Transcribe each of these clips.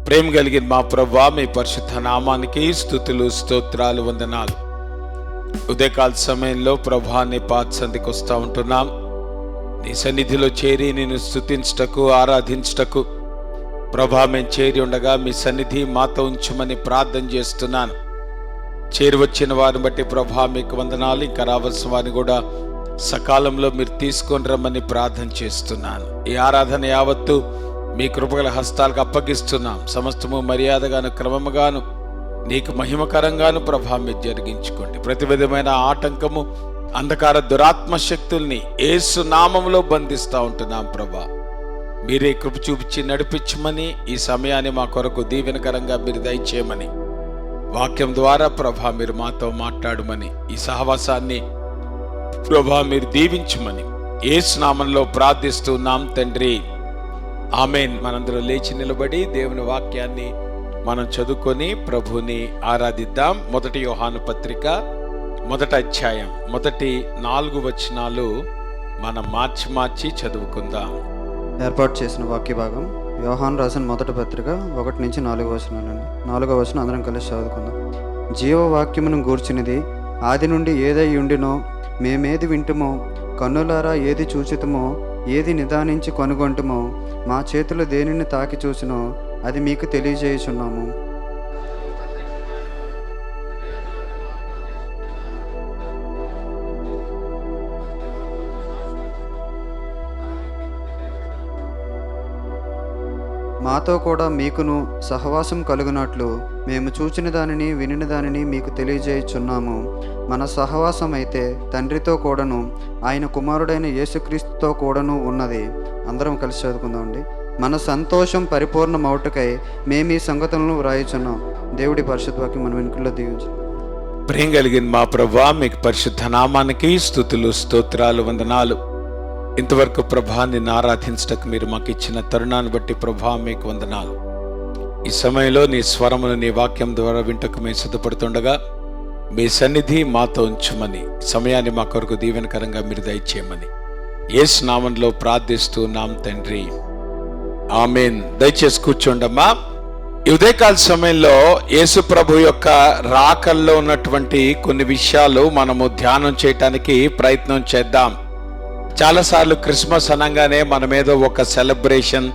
ప్రేమ కలిగిన మా ప్రభువా, మీ పరిశుద్ధ నామానికి స్తుతులు స్తోత్రాలు వందనాలు. ఉదయకాల సమయంలో ప్రభువా నీ పాద సంధికి వస్తూ ఉంటున్నాం. నీ సన్నిధిలో చేరి నేను స్తుతించుటకు ఆరాధించుటకు ప్రభువా మేము చేరి ఉండగా మీ సన్నిధి మాతో ఉంచమని ప్రార్థన చేస్తున్నాను. చేరి వచ్చిన వారిని బట్టి ప్రభువా మీకు వందనాలు. ఇంకా రావాల్సిన వారిని కూడా సకాలంలో మీరు తీసుకొని రమ్మని ప్రార్థన చేస్తున్నాను. ఈ ఆరాధన యావత్తు మీ కృపగల హస్తాలకు అప్పగిస్తున్నాం. సమస్తము మర్యాదగాను క్రమముగాను నీకు మహిమకరంగాను ప్రభా మీరు జరిగించుకోండి. ప్రతి విధమైన ఆటంకము అంధకార దురాత్మ శక్తుల్ని యేసు నామములో బంధిస్తూ ఉంటున్నాం. ప్రభా మీరే కృప చూపించి నడిపించమని, ఈ సమయాన్ని మా కొరకు దీవెనకరంగా మీరు దయచేయమని, వాక్యం ద్వారా ప్రభా మీరు మాతో మాట్లాడమని, ఈ సహవాసాన్ని ప్రభా మీరు దీవించమని యేసు నామంలో ప్రార్థిస్తున్నాం తండ్రి, ఆమేన్. మనందరూ లేచి నిలబడి దేవుని వాక్యాన్ని మనం చదువుకొని ప్రభుని ఆరాధిద్దాం. మొదటి యోహాను పత్రిక 1వ అధ్యాయం మొదటి 4 వచనాలు మనం మార్చి చదువుకుందాం. ఏర్పాటు చేసిన వాక్య భాగం యోహాను రాసిన మొదటి పత్రిక 1 నుంచి 4 వచనాలండి. 4వ వచనం అందరం కలిసి చదువుకుందాం. జీవవాక్యమును గూర్చినది ఆది నుండి ఏదై ఉండినో, మేమేది వింటుమో, కన్నులారా ఏది చూచితమో, ఏది నిదానించి కనుగొంటుమో, మా చేతులు దేనిని తాకి చూసినో అది మీకు తెలియజేయుచున్నాము. మాతో కూడా మీకును సహవాసం కలుగునట్లు మేము చూచిన దానిని వినిన దానిని మీకు తెలియజేయుచున్నాము. మన సహవాసం అయితే తండ్రితో కూడాను ఆయన కుమారుడైన యేసుక్రీస్తుతో కూడాను ఉన్నది. అందరం కలిసి చదువుకుందామండి. మన సంతోషం పరిపూర్ణమవుటకై మేము ఈ సంగతులను వ్రాయుచున్నాం. దేవుడి పరిశుద్ధ వాక్యం మన వెనుకల్లో దీవించు. ప్రేమ కలిగిన మా ప్రభువా, మీకు పరిశుద్ధ నామానికి స్తుతులు స్తోత్రాలు వందనాలు. ఇంతవరకు ప్రభా నిన్ను ఆరాధించటకు మీరు మాకు ఇచ్చిన తరుణాన్ని బట్టి ప్రభా మీకు వందనాలు. ఈ సమయంలో నీ స్వరమును నీ వాక్యం ద్వారా వింటకు మేము సిద్ధపడుతుండగా మీ సన్నిధి మాతో ఉంచమని, సమయాన్ని మా కొరకు దీవెనకరంగా మీరు దయచేయమని యేసు నామంలో ప్రార్థిస్తూ నాం తండ్రి, ఆమేన్. దయచేసి కూర్చోండమ్మా. ఈ ఉదయకాల సమయంలో యేసు ప్రభు యొక్క రాకల్లో ఉన్నటువంటి కొన్ని విషయాలు మనము ధ్యానం చేయటానికి ప్రయత్నం చేద్దాం. చాలాసార్లు క్రిస్మస్ అనగానే మనమేదో ఒక సెలబ్రేషన్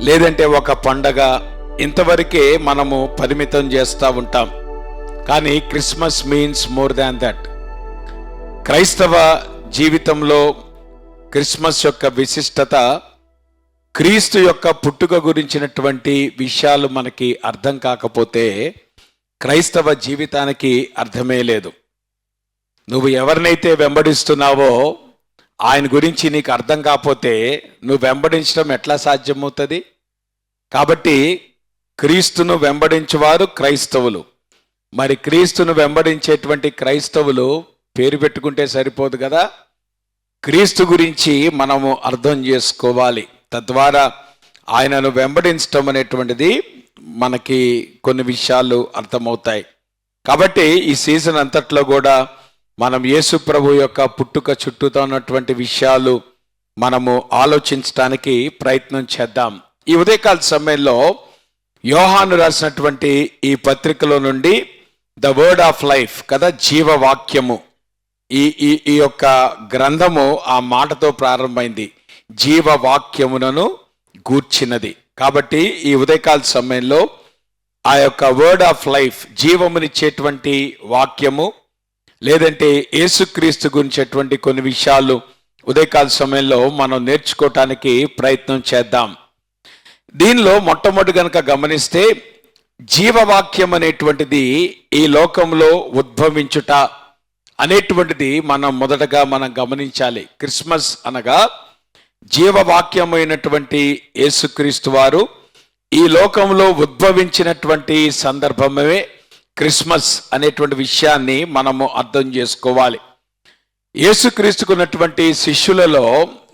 లేదంటే ఒక పండగ ఇంతవరకే మనము పరిమితం చేస్తూ ఉంటాం. కానీ Christmas means more than that. క్రైస్తవ జీవితంలో క్రిస్మస్ యొక్క విశిష్టత, క్రీస్తు యొక్క పుట్టుక గురించినటువంటి విషయాలు మనకి అర్థం కాకపోతే క్రైస్తవ జీవితానికి అర్థమే లేదు. నువ్వు ఎవరినైతే వెంబడిస్తున్నావో ఆయన గురించి నీకు అర్థం కాకపోతే నువ్వు వెంబడించడం ఎట్లా సాధ్యమవుతుంది? కాబట్టి క్రీస్తును వెంబడించేవారు క్రైస్తవులు. మరి క్రీస్తును వెంబడించేటువంటి క్రైస్తవులు పేరు పెట్టుకుంటే సరిపోదు కదా, క్రీస్తు గురించి మనము అర్థం చేసుకోవాలి. తద్వారా ఆయనను వెంబడించడం అనేటువంటిది మనకి కొన్ని విషయాలు అర్థమవుతాయి. కాబట్టి ఈ సీజన్ అంతట్లో కూడా మనం యేసు ప్రభు యొక్క పుట్టుక చుట్టూతో ఉన్నటువంటి విషయాలు మనము ఆలోచించడానికి ప్రయత్నం చేద్దాం. ఈ ఉదయకాల సమయంలో యోహాను రాసినటువంటి ఈ పత్రికలో నుండి ద వర్డ్ ఆఫ్ లైఫ్ కదా, జీవవాక్యము, ఈ యొక్క గ్రంథము ఆ మాటతో ప్రారంభమైంది, జీవవాక్యమునను గూర్చినది. కాబట్టి ఈ ఉదయకాల సమయంలో ఆ యొక్క వర్డ్ ఆఫ్ లైఫ్, జీవమునిచ్చేటువంటి వాక్యము లేదంటే యేసుక్రీస్తు గురించేటువంటి కొన్ని విషయాలు ఉదయకాల సమయంలో మనం నేర్చుకోవటానికి ప్రయత్నం చేద్దాం. దీనిలో మొట్టమొదటి కనుక గమనిస్తే జీవవాక్యం అనేటువంటిది ఈ లోకంలో ఉద్భవించుట అనేటువంటిది మొదటగా మనం గమనించాలి. క్రిస్మస్ అనగా జీవవాక్యమైనటువంటి యేసుక్రీస్తు వారు ఈ లోకంలో ఉద్భవించినటువంటి సందర్భమే క్రిస్మస్ అనేటువంటి విషయాన్ని మనము అర్థం చేసుకోవాలి. యేసుక్రీస్తుకున్నటువంటి శిష్యులలో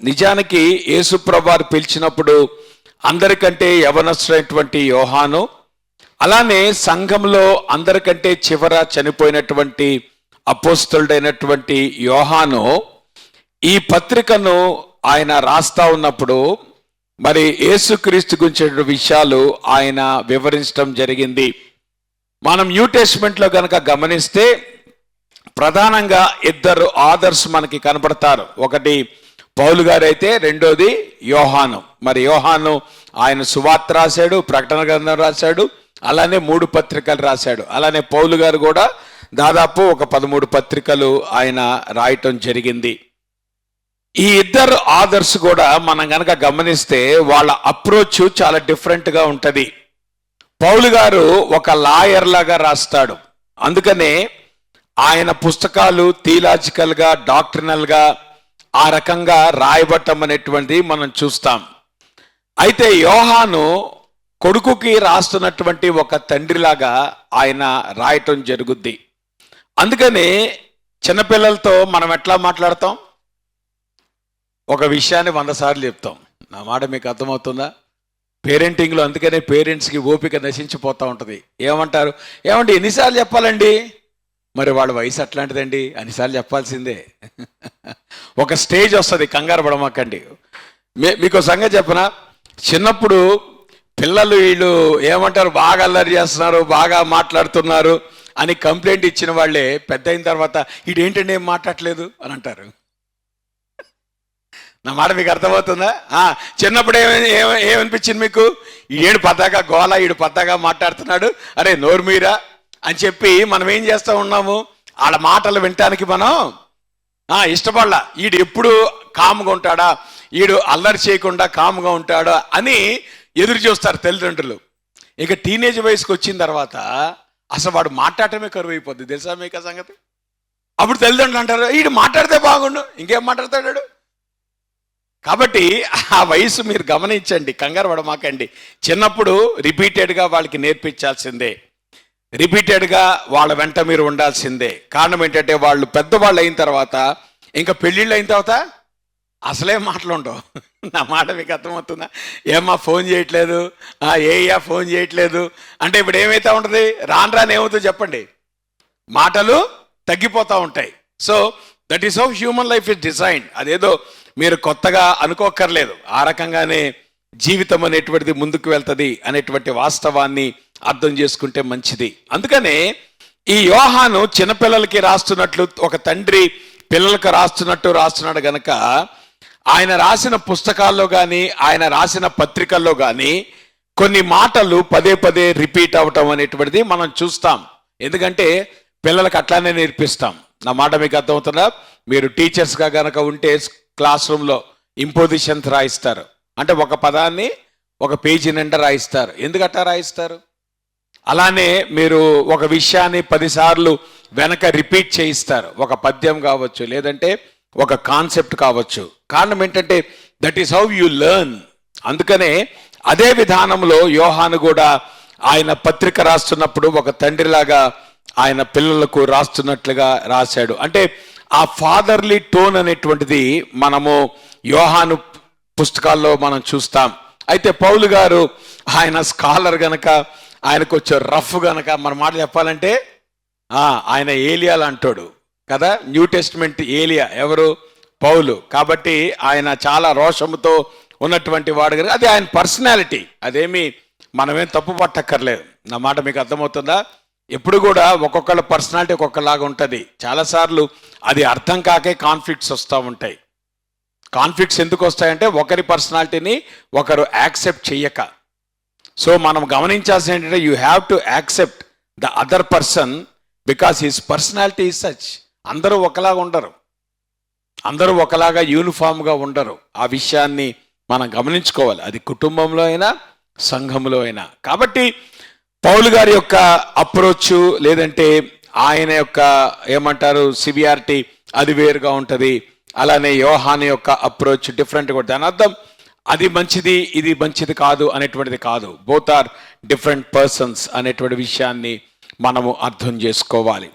నిజానికి యేసుప్రభువారు పిలిచినప్పుడు అందరికంటే యవనస్తుడైనటువంటి యోహాను, అలానే సంఘంలో అందరికంటే చివర చనిపోయినటువంటి అపోస్తలుడైనటువంటి యోహాను ఈ పత్రికను ఆయన రాస్తా ఉన్నప్పుడు మరి యేసుక్రీస్తు గురించిన విషయాలు ఆయన వివరించడం జరిగింది. మనం న్యూ టెస్ట్మెంట్లో కనుక గమనిస్తే ప్రధానంగా ఇద్దరు ఆథర్స్ మనకి కనపడతారు. ఒకటి పౌలు గారు అయితే, రెండోది యోహాను. మరి యోహాను ఆయన సువార్త రాశాడు, ప్రకటన గ్రంథం రాశాడు, అలానే 3 పత్రికలు రాశాడు. అలానే పౌలు గారు కూడా దాదాపు ఒక 13 పత్రికలు ఆయన రాయటం జరిగింది. ఈ ఇద్దరు ఆథర్స్ కూడా మనం కనుక గమనిస్తే వాళ్ళ అప్రోచ్ చాలా డిఫరెంట్గా ఉంటుంది. పౌలు గారు ఒక లాయర్ లాగా రాస్తాడు, అందుకనే ఆయన పుస్తకాలు థియలాజికల్గా, డాక్ట్రినల్గా ఆ రకంగా రాయబట్టం అనేటువంటిది మనం చూస్తాం. అయితే యోహాను కొడుకుకి రాస్తున్నటువంటి ఒక తండ్రిలాగా ఆయన రాయటం జరుగుద్ది. అందుకని చిన్నపిల్లలతో మనం ఎట్లా మాట్లాడతాం? ఒక విషయాన్ని 100 సార్లు చెప్తాం. నా మాట మీకు అర్థమవుతుందా? పేరెంటింగ్లో అందుకనే పేరెంట్స్కి ఓపిక నశించిపోతూ ఉంటుంది. ఏమంటారు? ఏమండి ఎన్నిసార్లు చెప్పాలండి? మరి వాళ్ళ వయసు అట్లాంటిదండి, అన్నిసార్లు చెప్పాల్సిందే. ఒక స్టేజ్ వస్తుంది, కంగారు పడమాకండి. మీకు సంగతి చెప్పనా, చిన్నప్పుడు పిల్లలు వీళ్ళు ఏమంటారు, బాగా అల్లరి చేస్తున్నారు, బాగా మాట్లాడుతున్నారు అని కంప్లైంట్ ఇచ్చిన వాళ్ళే పెద్ద అయిన తర్వాత ఈడేంటండి ఏం మాట్లాడలేదు అని అంటారు. నా మాట మీకు అర్థమవుతుందా? చిన్నప్పుడు ఏమనిపించింది మీకు? ఈడు పద్దాగా గోల, ఈడు పద్దాగా మాట్లాడుతున్నాడు, అరే నోరు మీరా అని చెప్పి మనం ఏం చేస్తూ ఉన్నాము? వాళ్ళ మాటలు వినటానికి మనం ఇష్టపడలా. ఈడు ఎప్పుడు కామ్గా ఉంటాడా, ఈడు అల్లరి చేయకుండా కామ్గా ఉంటాడా అని ఎదురు చూస్తారు తల్లిదండ్రులు. ఇక టీనేజ్ వయసుకి వచ్చిన తర్వాత అసలు వాడు మాట్లాడటమే కరువు అయిపోద్ది. తెలుసా మీకు ఆ సంగతి? అప్పుడు తల్లిదండ్రులు అంటారు, ఈడు మాట్లాడితే బాగుండు, ఇంకేం మాట్లాడతాడు. కాబట్టి ఆ వయసు మీరు గమనించండి, కంగారు పడమాకండి. చిన్నప్పుడు రిపీటెడ్గా వాళ్ళకి నేర్పించాల్సిందే, రిపీటెడ్గా వాళ్ళ వెంట మీరు ఉండాల్సిందే. కారణం ఏంటంటే వాళ్ళు పెద్దవాళ్ళు అయిన తర్వాత, ఇంకా పెళ్ళిళ్ళు అయిన తర్వాత అసలే మాటలు ఉండవు. నా మాట మీకు అర్థమవుతుందా? ఏమ్మా ఫోన్ చేయట్లేదు, ఏయ్యా ఫోన్ చేయట్లేదు అంటే ఇప్పుడు ఏమైతే ఉంటుంది? రాను రాని ఏమవుతుందో చెప్పండి, మాటలు తగ్గిపోతూ ఉంటాయి. So that is how human life is designed. అదేదో మీరు కొత్తగా అనుకోక్కర్లేదు. ఆ రకంగానే జీవితం అనేటువంటిది ముందుకు వెళ్తుంది అనేటువంటి వాస్తవాన్ని అర్థం చేసుకుంటే మంచిది. అందుకనే ఈ యోహాను చిన్నపిల్లలకి రాస్తున్నట్లు, ఒక తండ్రి పిల్లలకు రాస్తున్నాడు గనక ఆయన రాసిన పుస్తకాల్లో కానీ ఆయన రాసిన పత్రికల్లో కానీ కొన్ని మాటలు పదే పదే రిపీట్ అవటం అనేటువంటిది మనం చూస్తాం. ఎందుకంటే పిల్లలకు అట్లానే నేర్పిస్తాం. నా మాట మీకు అర్థమవుతుందా? మీరు టీచర్స్గా కనుక ఉంటే క్లాస్ రూమ్లో ఇంపోజిషన్స్ రాయిస్తారు, అంటే ఒక పదాన్ని ఒక పేజీ నిండా రాయిస్తారు. ఎందుకట్టా రాయిస్తారు? అలానే మీరు ఒక విషయాన్ని 10 సార్లు వెనక రిపీట్ చేయిస్తారు. ఒక పద్యం కావచ్చు, లేదంటే ఒక కాన్సెప్ట్ కావచ్చు. కారణం ఏంటంటే that is how you learn. అందుకనే అదే విధానంలో యోహాను కూడా ఆయన పత్రిక రాస్తున్నప్పుడు ఒక తండ్రిలాగా ఆయన పిల్లలకు రాస్తున్నట్లుగా రాశాడు. అంటే ఆ ఫాదర్లీ టోన్ అనేటువంటిది మనము యోహాను పుస్తకాల్లో మనం చూస్తాం. అయితే పౌలు గారు ఆయన స్కాలర్ గనక, ఆయనకు వచ్చే రఫ్ గనక, మన మాట చెప్పాలంటే ఆయన ఏలియా అంటాడు కదా. న్యూ టెస్ట్మెంట్ ఏలియా ఎవరు? పౌలు. కాబట్టి ఆయన చాలా రోషముతో ఉన్నటువంటి వాడు కనుక అది ఆయన పర్సనాలిటీ. అదేమి మనమేం తప్పు పట్టక్కర్లేదు. నా మాట మీకు అర్థమవుతుందా? ఎప్పుడు కూడా ఒక్కొక్కళ్ళ పర్సనాలిటీ ఒక్కొక్కలాగా ఉంటుంది. చాలాసార్లు అది అర్థం కాకే కాన్ఫ్లిక్ట్స్ వస్తూ ఉంటాయి. కాన్ఫ్లిక్ట్స్ ఎందుకు వస్తాయంటే ఒకరి పర్సనాలిటీని ఒకరు యాక్సెప్ట్ చెయ్యక. సో మనం గమనించాల్సిన ఏంటంటే you have to accept the other person because his personality is such. అందరూ ఒకలాగా ఉండరు, అందరూ ఒకలాగా యూనిఫామ్గా ఉండరు. ఆ విషయాన్ని మనం గమనించుకోవాలి, అది కుటుంబంలో అయినా సంఘంలో అయినా. కాబట్టి పౌలు గారి యొక్క అప్రోచ్, లేదంటే ఆయన యొక్క ఏమంటారు సివియారిటీ, అది వేరుగా ఉంటుంది. అలానే యోహాను యొక్క అప్రోచ్ డిఫరెంట్గా ఉంటుంది. దాని అర్థం అది మంచిది ఇది మంచిది కాదు అనేటువంటిది కాదు. బోత్ ఆర్ డిఫరెంట్ పర్సన్స్ అనేటువంటి విషయాన్ని మనము అర్థం చేసుకోవాలి.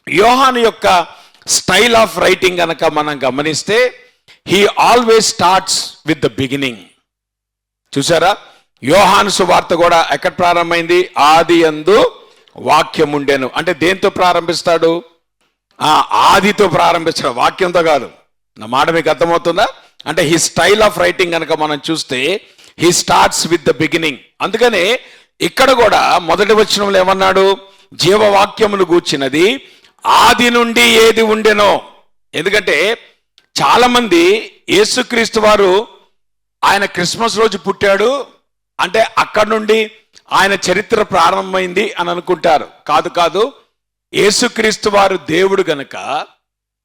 యోహాను యొక్క స్టైల్ ఆఫ్ రైటింగ్ కనుక మనం గమనిస్తే he always starts with the beginning. చూసారా? యోహాను సువార్త కూడా ఎక్కడ ప్రారంభమైంది? ఆది యందు వాక్యం ఉండెను. అంటే దేంతో ప్రారంభిస్తాడు? ఆదితో ప్రారంభిస్తాడు, వాక్యంతో కాదు. నా మాట మీకు అర్థమవుతుందా? అంటే హీ స్టైల్ ఆఫ్ రైటింగ్ కనుక మనం చూస్తే he starts with the beginning. అందుకనే ఇక్కడ కూడా మొదటి వచనంలో ఏమన్నాడు? జీవవాక్యమును గూర్చినది ఆది నుండి ఏది ఉండెనో. ఎందుకంటే చాలా మంది యేసుక్రీస్తు వారు ఆయన క్రిస్మస్ రోజు పుట్టాడు అంటే అక్కడ నుండి ఆయన చరిత్ర ప్రారంభమైంది అని అనుకుంటారు. కాదు కాదు, యేసుక్రీస్తు వారు దేవుడు గనుక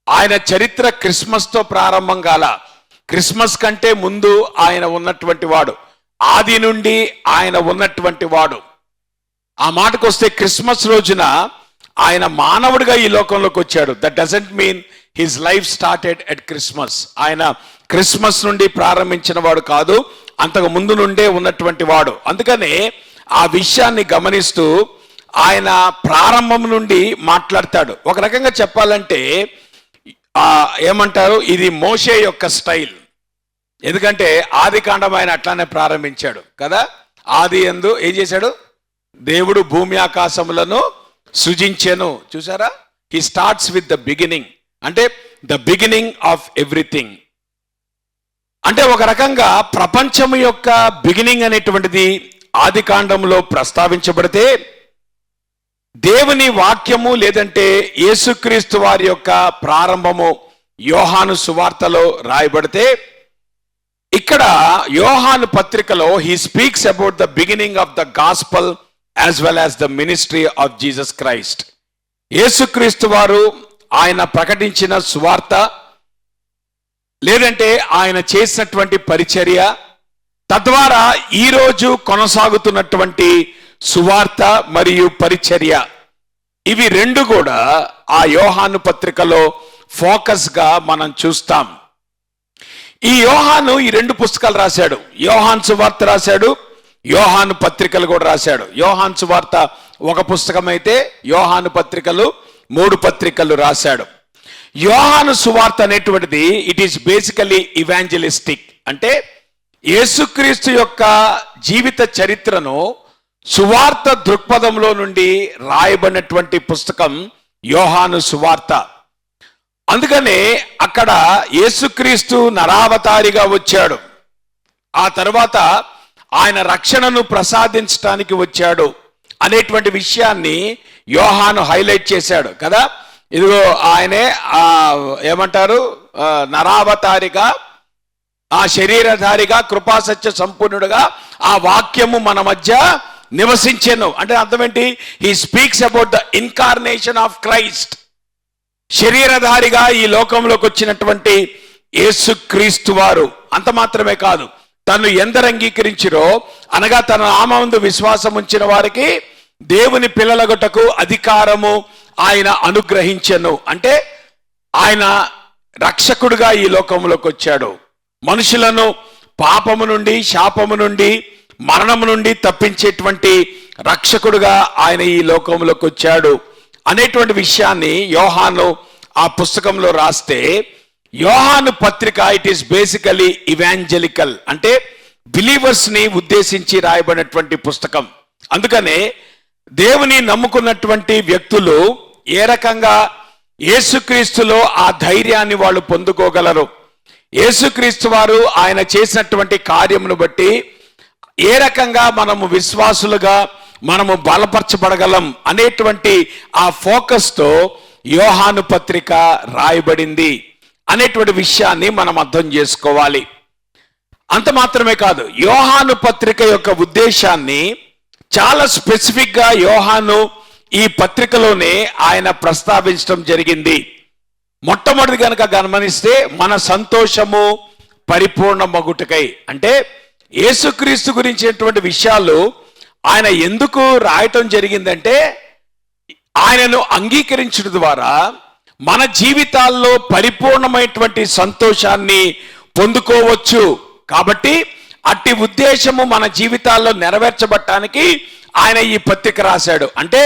ఆయన చరిత్ర క్రిస్మస్తో ప్రారంభం కాల. క్రిస్మస్ కంటే ముందు ఆయన ఉన్నటువంటి వాడు, ఆది నుండి ఆయన ఉన్నటువంటి వాడు. ఆ మాటకు వస్తే క్రిస్మస్ రోజున ఆయన మానవుడిగా ఈ లోకంలోకి వచ్చాడు. That doesn't mean his life started at Christmas. ఆయన క్రిస్మస్ నుండి ప్రారంభించిన వాడు కాదు, అంతకు ముందు నుండే ఉన్నటువంటి వాడు. అందుకనే ఆ విషయాన్ని గమనిస్తూ ఆయన ప్రారంభం నుండి మాట్లాడతాడు. ఒక రకంగా చెప్పాలంటే ఏమంటారు, ఇది మోషే యొక్క స్టైల్. ఎందుకంటే ఆది కాండం ఆయన అట్లానే ప్రారంభించాడు కదా. ఆది యందు ఏం చేశాడు? దేవుడు భూమి ఆకాశములను సృజించెను. చూసారా? He starts with the beginning, అంటే ద బిగినింగ్ ఆఫ్ ఎవ్రీథింగ్. అంటే ఒక రకంగా ప్రపంచం యొక్క బిగినింగ్ అనేటువంటిది ఆది కాండంలో ప్రస్తావించబడితే, దేవుని వాక్యము లేదంటే యేసుక్రీస్తు వారి యొక్క ప్రారంభము యోహాను సువార్తలో రాయబడితే, ఇక్కడ యోహాను పత్రికలో he speaks about the beginning of the gospel as well as the ministry of Jesus Christ. యేసుక్రీస్తు వారు ఆయన ప్రకటించిన సువార్త లేదంటే ఆయన చేసినటువంటి పరిచర్య, తద్వారా ఈరోజు కొనసాగుతున్నటువంటి సువార్త మరియు పరిచర్య, ఇవి రెండు కూడా ఆ యోహాను పత్రికలో ఫోకస్గా మనం చూస్తాం. ఈ యోహాను ఈ రెండు పుస్తకాలు రాశాడు. యోహాను సువార్త రాశాడు, యోహాను పత్రికలు కూడా రాశాడు. యోహాను సువార్త ఒక పుస్తకం అయితే యోహాను పత్రికలు 3 పత్రికలు రాశాడు. యోహాను సువార్త అనేటువంటిది ఇట్ ఈస్ బేసికలీ ఇవాంజలిస్టిక్. అంటే యేసుక్రీస్తు యొక్క జీవిత చరిత్రను సువార్త దృక్పథంలో నుండి రాయబడినటువంటి పుస్తకం యోహాను సువార్త. అందుకనే అక్కడ యేసుక్రీస్తు నరావతారిగా వచ్చాడు, ఆ తర్వాత ఆయన రక్షణను ప్రసాదించడానికి వచ్చాడు అనేటువంటి విషయాన్ని యోహాను హైలైట్ చేశాడు కదా. ఇదిగో ఆయనే ఏమంటారు, నరావతారిగా, ఆ శరీరధారిగా, కృపాసత్య సంపూర్ణుడుగా ఆ వాక్యము మన మధ్య నివసించెను. అంటే అర్థం ఏంటి? He speaks about the incarnation of Christ. శరీరధారిగా ఈ లోకంలోకి వచ్చినటువంటి యేసుక్రీస్తు వారు. అంత మాత్రమే కాదు, తను ఎందరు అంగీకరించిరో అనగా తన నామముందు విశ్వాసం ఉంచిన వారికి దేవుని పిల్లలగుటకు అధికారము ఆయన అనుగ్రహించెను. అంటే ఆయన రక్షకుడుగా ఈ లోకంలోకి వచ్చాడు. మనుషులను పాపము నుండి, శాపము నుండి, మరణము నుండి తప్పించేటువంటి రక్షకుడుగా ఆయన ఈ లోకంలోకి వచ్చాడు అనేటువంటి విషయాన్ని యోహాను ఆ పుస్తకంలో రాస్తే, యోహాను పత్రిక ఇట్ ఈస్ బేసికలీ ఇవాంజలికల్, అంటే బిలీవర్స్ ని ఉద్దేశించి రాయబడినటువంటి పుస్తకం. అందుకనే దేవుని నమ్ముకున్నటువంటి వ్యక్తులు ఏ రకంగా యేసుక్రీస్తులో ఆ ధైర్యాన్ని వాళ్ళు పొందుకోగలరు, యేసుక్రీస్తు వారు ఆయన చేసినటువంటి కార్యమును బట్టి ఏ రకంగా మనము విశ్వాసులుగా మనము బలపరచబడగలం అనేటువంటి ఆ ఫోకస్తో యోహాను పత్రిక రాయబడింది అనేటువంటి విషయాన్ని మనం అర్థం చేసుకోవాలి. అంత మాత్రమే కాదు, యోహాను పత్రిక యొక్క ఉద్దేశాన్ని చాలా స్పెసిఫిక్గా యోహాను ఈ పత్రికలోనే ఆయన ప్రస్తావించడం జరిగింది. మొట్టమొదటి కనుక గమనిస్తే మన సంతోషము పరిపూర్ణమగుటకై, అంటే యేసుక్రీస్తు గురించినటువంటి విషయాలు ఆయన ఎందుకు రాయటం జరిగిందంటే, ఆయనను అంగీకరించడం ద్వారా మన జీవితాల్లో పరిపూర్ణమైనటువంటి సంతోషాన్ని పొందుకోవచ్చు. కాబట్టి అట్టి ఉద్దేశము మన జీవితాల్లో నెరవేర్చబడటానికి ఆయన ఈ పత్రిక రాశాడు. అంటే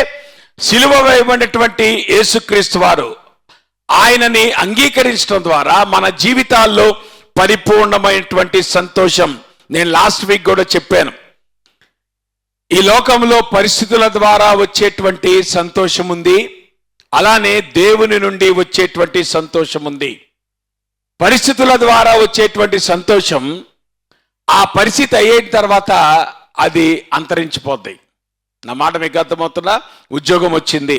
సిలువ వేయబడినటువంటి యేసుక్రీస్తు వారు ఆయనని అంగీకరించడం ద్వారా మన జీవితాల్లో పరిపూర్ణమైనటువంటి సంతోషం. నేను లాస్ట్ వీక్ కూడా చెప్పాను, ఈ లోకంలో పరిస్థితుల ద్వారా వచ్చేటువంటి సంతోషం ఉంది, అలానే దేవుని నుండి వచ్చేటువంటి సంతోషం ఉంది. పరిస్థితుల ద్వారా వచ్చేటువంటి సంతోషం ఆ పరిస్థితి అయిన తర్వాత అది అంతరించిపోద్ది. నా మాట మీకు అర్థమవుతుందా? ఉద్యోగం వచ్చింది,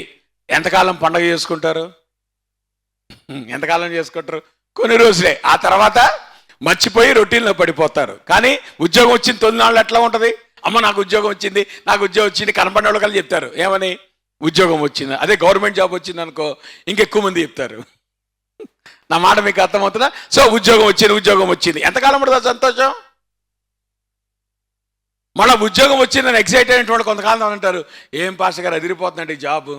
ఎంతకాలం పండగ చేసుకుంటారు? ఎంతకాలం చేసుకుంటారు? కొన్ని రోజులే. ఆ తర్వాత మర్చిపోయి రొటీన్లో పడిపోతారు. కానీ ఉద్యోగం వచ్చిన 9 నాళ్ళు ఎట్లా ఉంటుంది? అమ్మ నాకు ఉద్యోగం వచ్చింది, నాకు ఉద్యోగం వచ్చింది, కనపడిన వాళ్ళు కలిసి చెప్తారు. ఏమని? ఉద్యోగం వచ్చింది. అదే గవర్నమెంట్ జాబ్ వచ్చింది అనుకో, ఇంకెక్కువ మంది చెప్తారు. నా మాట మీకు అర్థమవుతుందా? సో ఉద్యోగం వచ్చింది ఎంతకాలం పడుతుంది సంతోషం? మళ్ళీ ఉద్యోగం వచ్చిందని ఎక్సైట్ అయినటువంటి కొంతకాలం అంటారు, ఏం పాస్టర్ గారు అదిరిపోతుందండి జాబు.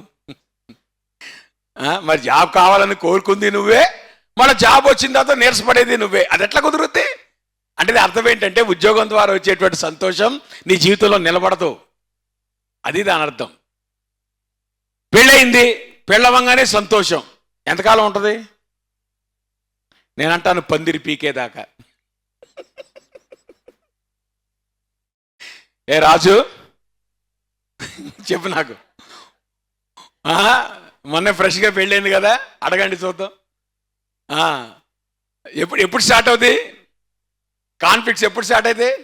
మరి జాబ్ కావాలని కోరుకుంది నువ్వే, మళ్ళీ జాబ్ వచ్చిన తర్వాత నీరసపడేది నువ్వే. అది ఎట్లా కుదురుద్ది? అంటే అర్థం ఏంటంటే ఉద్యోగం ద్వారా వచ్చేటువంటి సంతోషం నీ జీవితంలో నిలబడదు. అది దాని అర్థం. పెళ్ళయింది, పెళ్ళవంగానే సంతోషం ఎంతకాలం ఉంటుంది? నేనంటాను పందిరి పీకేదాకా. ఏ రాజు చెప్పు నాకు, మొన్న ఫ్రెష్గా పెళ్ళైంది కదా, అడగండి చూద్దాం. ఎప్పుడు స్టార్ట్ అవుతాయి కాన్ఫ్లిక్ట్స్? ఎప్పుడు స్టార్ట్ అవుతాయి?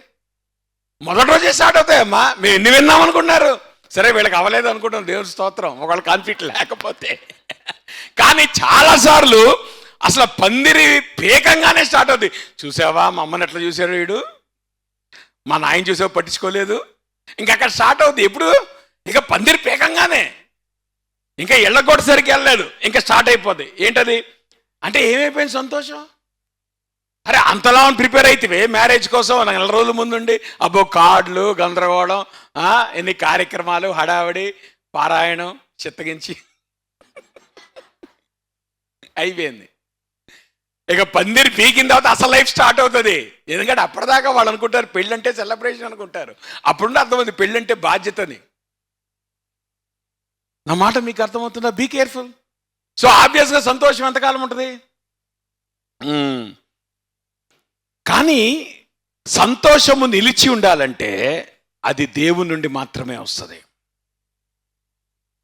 మొదటి రోజే స్టార్ట్ అవుతాయమ్మా. మేము ఎన్ని విన్నాం అనుకున్నారు? సరే వీళ్ళకి అవ్వలేదు అనుకుంటాం, దేవుని స్తోత్రం, ఒకవేళ కాన్ఫ్లిక్ట్ లేకపోతే. కానీ చాలాసార్లు అసలు పందిరి పేకంగానే స్టార్ట్ అవుతుంది. చూసావా మా అమ్మని ఎట్లా చూశారు వీడు, మా నాయన చూసావు పట్టించుకోలేదు, ఇంకా అక్కడ స్టార్ట్ అవుతుంది. ఎప్పుడు? ఇంకా పందిరి పేకంగానే, ఇంకా ఎళ్ళగొట్టసరికి వెళ్ళలేదు, ఇంకా స్టార్ట్ అయిపోద్ది. ఏంటది అంటే ఏమైపోయింది సంతోషం? అరే అంతలా ప్రిపేర్ అవుతావే మ్యారేజ్ కోసం, 4 రోజుల ముందుండి అబ్బో కార్డులు, గందరగోళం, ఎన్ని కార్యక్రమాలు, హడావిడి, పారాయణం, చిత్తగించి అయిపోయింది. ఇక పందిరి పీకిన తర్వాత అసలు లైఫ్ స్టార్ట్ అవుతుంది. ఎందుకంటే అప్పటిదాకా వాళ్ళు అనుకుంటారు పెళ్ళంటే సెలబ్రేషన్ అనుకుంటారు. అప్పుడుండే అర్థమవుతుంది పెళ్ళంటే బాధ్యతని. నా మాట మీకు అర్థమవుతుందా? Be careful. సో ఆబ్వియస్గా సంతోషం ఎంతకాలం ఉంటుంది? కానీ సంతోషము నిలిచి ఉండాలంటే అది దేవుని నుండి మాత్రమే వస్తుంది,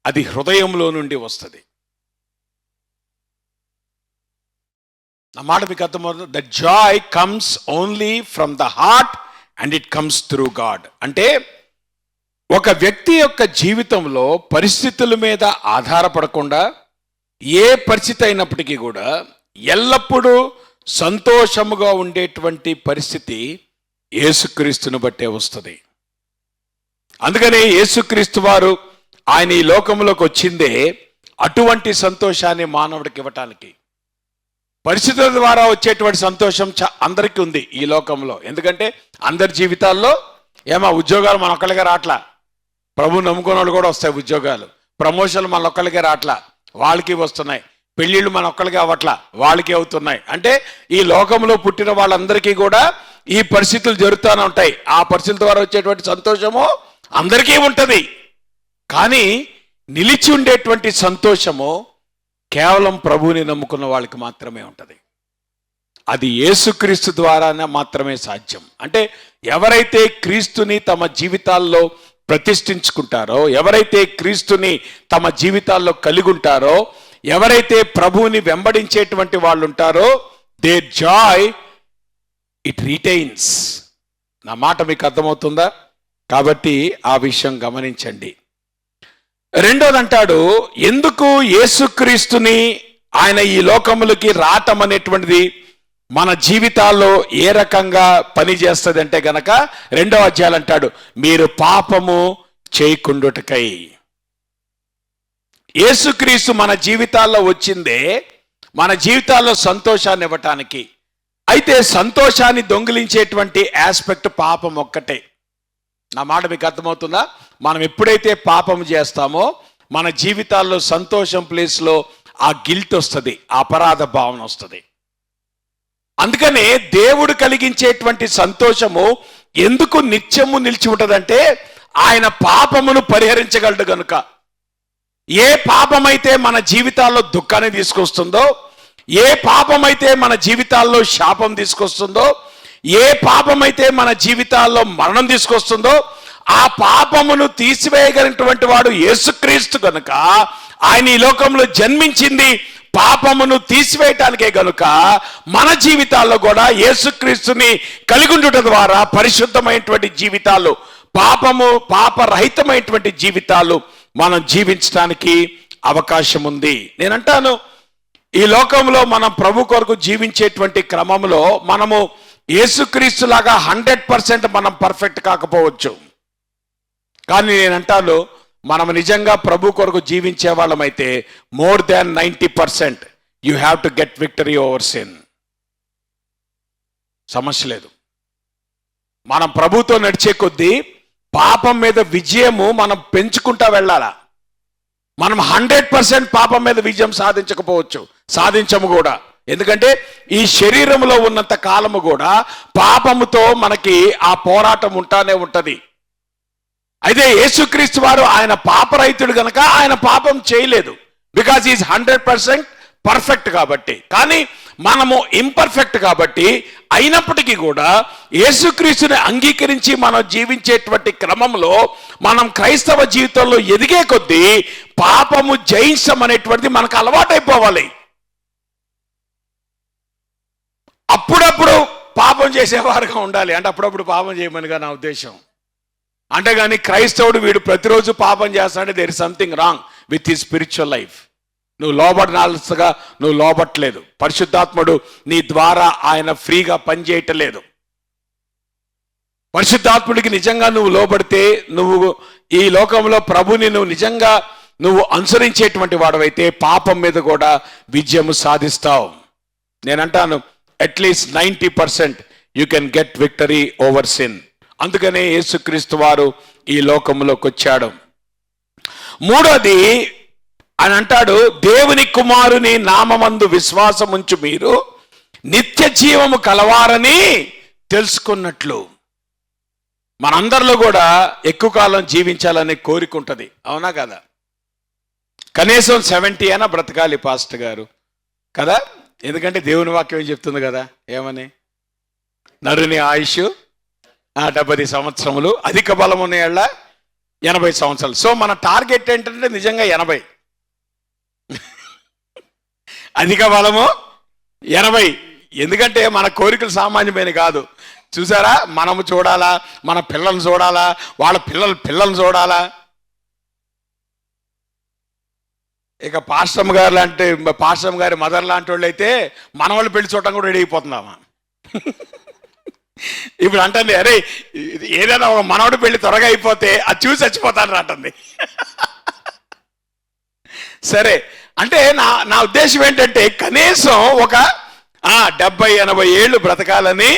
అది హృదయంలో నుండి వస్తుంది. నా మాట మీకు అర్థమవుతుంది? The Joy comes only from the heart and it comes through God. అంటే ఒక వ్యక్తి యొక్క జీవితంలో పరిస్థితుల మీద ఆధారపడకుండా ఏ పరిస్థితి అయినప్పటికీ కూడా ఎల్లప్పుడూ సంతోషముగా ఉండేటువంటి పరిస్థితి యేసుక్రీస్తుని బట్టే వస్తుంది. అందుకనే యేసుక్రీస్తు వారు ఆయన ఈ లోకంలోకి వచ్చిందే అటువంటి సంతోషాన్ని మానవుడికి ఇవ్వటానికి. పరిస్థితుల ద్వారా వచ్చేటువంటి సంతోషం అందరికీ ఉంది ఈ లోకంలో. ఎందుకంటే అందరి జీవితాల్లో ఉద్యోగాలు మన ఒక్కళ్ళకే రాట్లా, ప్రభు నమ్ముకున్న వాళ్ళు కూడా వస్తాయి ఉద్యోగాలు. ప్రమోషన్లు మన ఒక్కళ్ళకే రాట్లా, వాళ్ళకి వస్తున్నాయి. పెళ్ళిళ్ళు మన ఒక్కళ్ళకే అవ్వట్లా, వాళ్ళకి అవుతున్నాయి. అంటే ఈ లోకంలో పుట్టిన వాళ్ళందరికీ కూడా ఈ పరిస్థితులు జరుగుతూనే ఉంటాయి. ఆ పరిస్థితుల ద్వారా వచ్చేటువంటి సంతోషము అందరికీ ఉంటుంది. కానీ నిలిచి ఉండేటువంటి సంతోషము కేవలం ప్రభువుని నమ్ముకున్న వాళ్ళకి మాత్రమే ఉంటుంది. అది యేసుక్రీస్తు ద్వారానే మాత్రమే సాధ్యం. అంటే ఎవరైతే క్రీస్తుని తమ జీవితాల్లో ప్రతిష్ఠించుకుంటారో, ఎవరైతే క్రీస్తుని తమ జీవితాల్లో కలిగి ఉంటారో, ఎవరైతే ప్రభువుని వెంబడించేటువంటి వాళ్ళు ఉంటారో, దేర్ జాయ్ ఇట్ రిటైన్స్. నా మాట మీకు అర్థమవుతుందా? కాబట్టి ఆ విషయం గమనించండి. రెండోది అంటాడు, ఎందుకు యేసుక్రీస్తుని ఆయన ఈ లోకములకి రావటం అనేటువంటిది మన జీవితాల్లో ఏ రకంగా పనిచేస్తుంది అంటే గనక 2వ అధ్యాయం అంటాడు, మీరు పాపము చేయకుండుటకై. యేసుక్రీస్తు మన జీవితాల్లో వచ్చిందే మన జీవితాల్లో సంతోషాన్ని ఇవ్వటానికి. అయితే సంతోషాన్ని దొంగిలించేటువంటి ఆస్పెక్ట్ పాపం ఒక్కటే. నా మాట మీకు అర్థమవుతుందా? మనం ఎప్పుడైతే పాపం చేస్తామో మన జీవితాల్లో సంతోషం ప్లేస్లో ఆ గిల్ట్ వస్తుంది, ఆ అపరాధ భావన వస్తుంది. అందుకనే దేవుడు కలిగించేటువంటి సంతోషము ఎందుకు నిత్యము నిలిచి ఉంటుందంటే ఆయన పాపమును పరిహరించగలడు గనుక. ఏ పాపమైతే మన జీవితాల్లో దుఃఖాన్ని తీసుకొస్తుందో, ఏ పాపమైతే మన జీవితాల్లో శాపం తీసుకొస్తుందో, ఏ పాపమైతే మన జీవితాల్లో మరణం తీసుకొస్తుందో, ఆ పాపమును తీసివేయగలిగినటువంటి వాడు యేసుక్రీస్తు కనుక ఆయన ఈ లోకంలో జన్మించింది పాపమును తీసివేయటానికే గనుక మన జీవితాల్లో కూడా యేసుక్రీస్తుని కలిగి ఉండుట ద్వారా పరిశుద్ధమైనటువంటి జీవితాలు, పాపరహితమైనటువంటి జీవితాలు మనం జీవించడానికి అవకాశం ఉంది. నేనంటాను, ఈ లోకంలో మనం ప్రభు కొరకు జీవించేటువంటి క్రమంలో మనము యేసుక్రీస్తులాగా 100% మనం పర్ఫెక్ట్ కాకపోవచ్చు. కానీ నేనంటాను, మనం నిజంగా ప్రభు కొరకు జీవించే వాళ్ళమైతే more than 90% you have to get victory over sin. సమస్య లేదు. మనం ప్రభుతో నడిచే కొద్దీ పాపం మీద విజయము మనం పెంచుకుంటా వెళ్ళాలా. మనం 100% పాపం మీద విజయం సాధించకపోవచ్చు, సాధించము కూడా. ఎందుకంటే ఈ శరీరంలో ఉన్నంత కాలము కూడా పాపముతో మనకి ఆ పోరాటం ఉంటానే ఉంటది. అయితే యేసుక్రీస్తు వారు ఆయన పాపరహితుడు గనక ఆయన పాపం చేయలేదు, బికాజ్ ఈజ్ 100% పర్ఫెక్ట్ కాబట్టి. కానీ మనము ఇంపర్ఫెక్ట్ కాబట్టి అయినప్పటికీ కూడా యేసుక్రీస్తుని అంగీకరించి మనం జీవించేటువంటి క్రమంలో మనం క్రైస్తవ జీవితంలో ఎదిగే కొద్దీ పాపము జయించడం అనేటువంటిది మనకు అలవాటైపోవాలి. అప్పుడప్పుడు పాపం చేసేవారుగా ఉండాలి. అంటే అప్పుడప్పుడు పాపం చేయమనిగా నా ఉద్దేశం. అంతేగాని క్రైస్తవుడు వీడు ప్రతిరోజు పాపం చేస్తాడే, there is something wrong with his spiritual life. నువ్వు లోబడినాల్సగా నువ్వు లోబట్టలేదు. పరిశుద్ధాత్ముడు నీ ద్వారా ఆయన ఫ్రీగా పనిచేయటలేదు. పరిశుద్ధాత్ముడికి నిజంగా నువ్వు లోబడితే నువ్వు ఈ లోకంలో ప్రభుని నువ్వు నిజంగా నువ్వు అనుసరించేటువంటి వాడవైతే పాపం మీద కూడా విజయము సాధిస్తావు. నేనంటాను, at least 90% you can get victory over sin. అందుకనే యేసుక్రీస్తు వారు ఈ లోకంలోకి వచ్చాడు. మూడోది అని అంటాడు, దేవుని కుమారుని నామమందు విశ్వాసముంచు మీరు నిత్య జీవము కలవారని తెలుసుకున్నట్లు. మనందరిలో కూడా ఎక్కువ కాలం జీవించాలనే కోరిక ఉంటుంది, అవునా కదా? కనీసం 70 అయినా బ్రతకాలి పాస్టర్ గారు కదా. ఎందుకంటే దేవుని వాక్యం ఏం చెప్తుంది కదా, ఏమని? నరుని ఆయుష్ 70 సంవత్సరములు, అధిక బలం ఉన్న ఏళ్ళ 80 సంవత్సరాలు. సో మన టార్గెట్ ఏంటంటే నిజంగా 80. అధిక బలము 80. ఎందుకంటే మన కోరికలు సామాన్యమైన కాదు. చూసారా, మనము చూడాలా, మన పిల్లల్ని చూడాలా, వాళ్ళ పిల్లల్ని చూడాలా. ఇక పాస్టమ్ గారి మదర్ లాంటి వాళ్ళు అయితే మన వాళ్ళు పెళ్లి చూడటం కూడా రెడీ అయిపోతుందామా. ఇప్పుడు అంటుంది, అరే ఏదైనా ఒక మనవడు పెళ్లి త్వరగా అయిపోతే అది చూసి చచ్చిపోతాను అంటుంది. సరే, అంటే నా ఉద్దేశం ఏంటంటే కనీసం ఒక 70-80 ఏళ్ళు బ్రతకాలని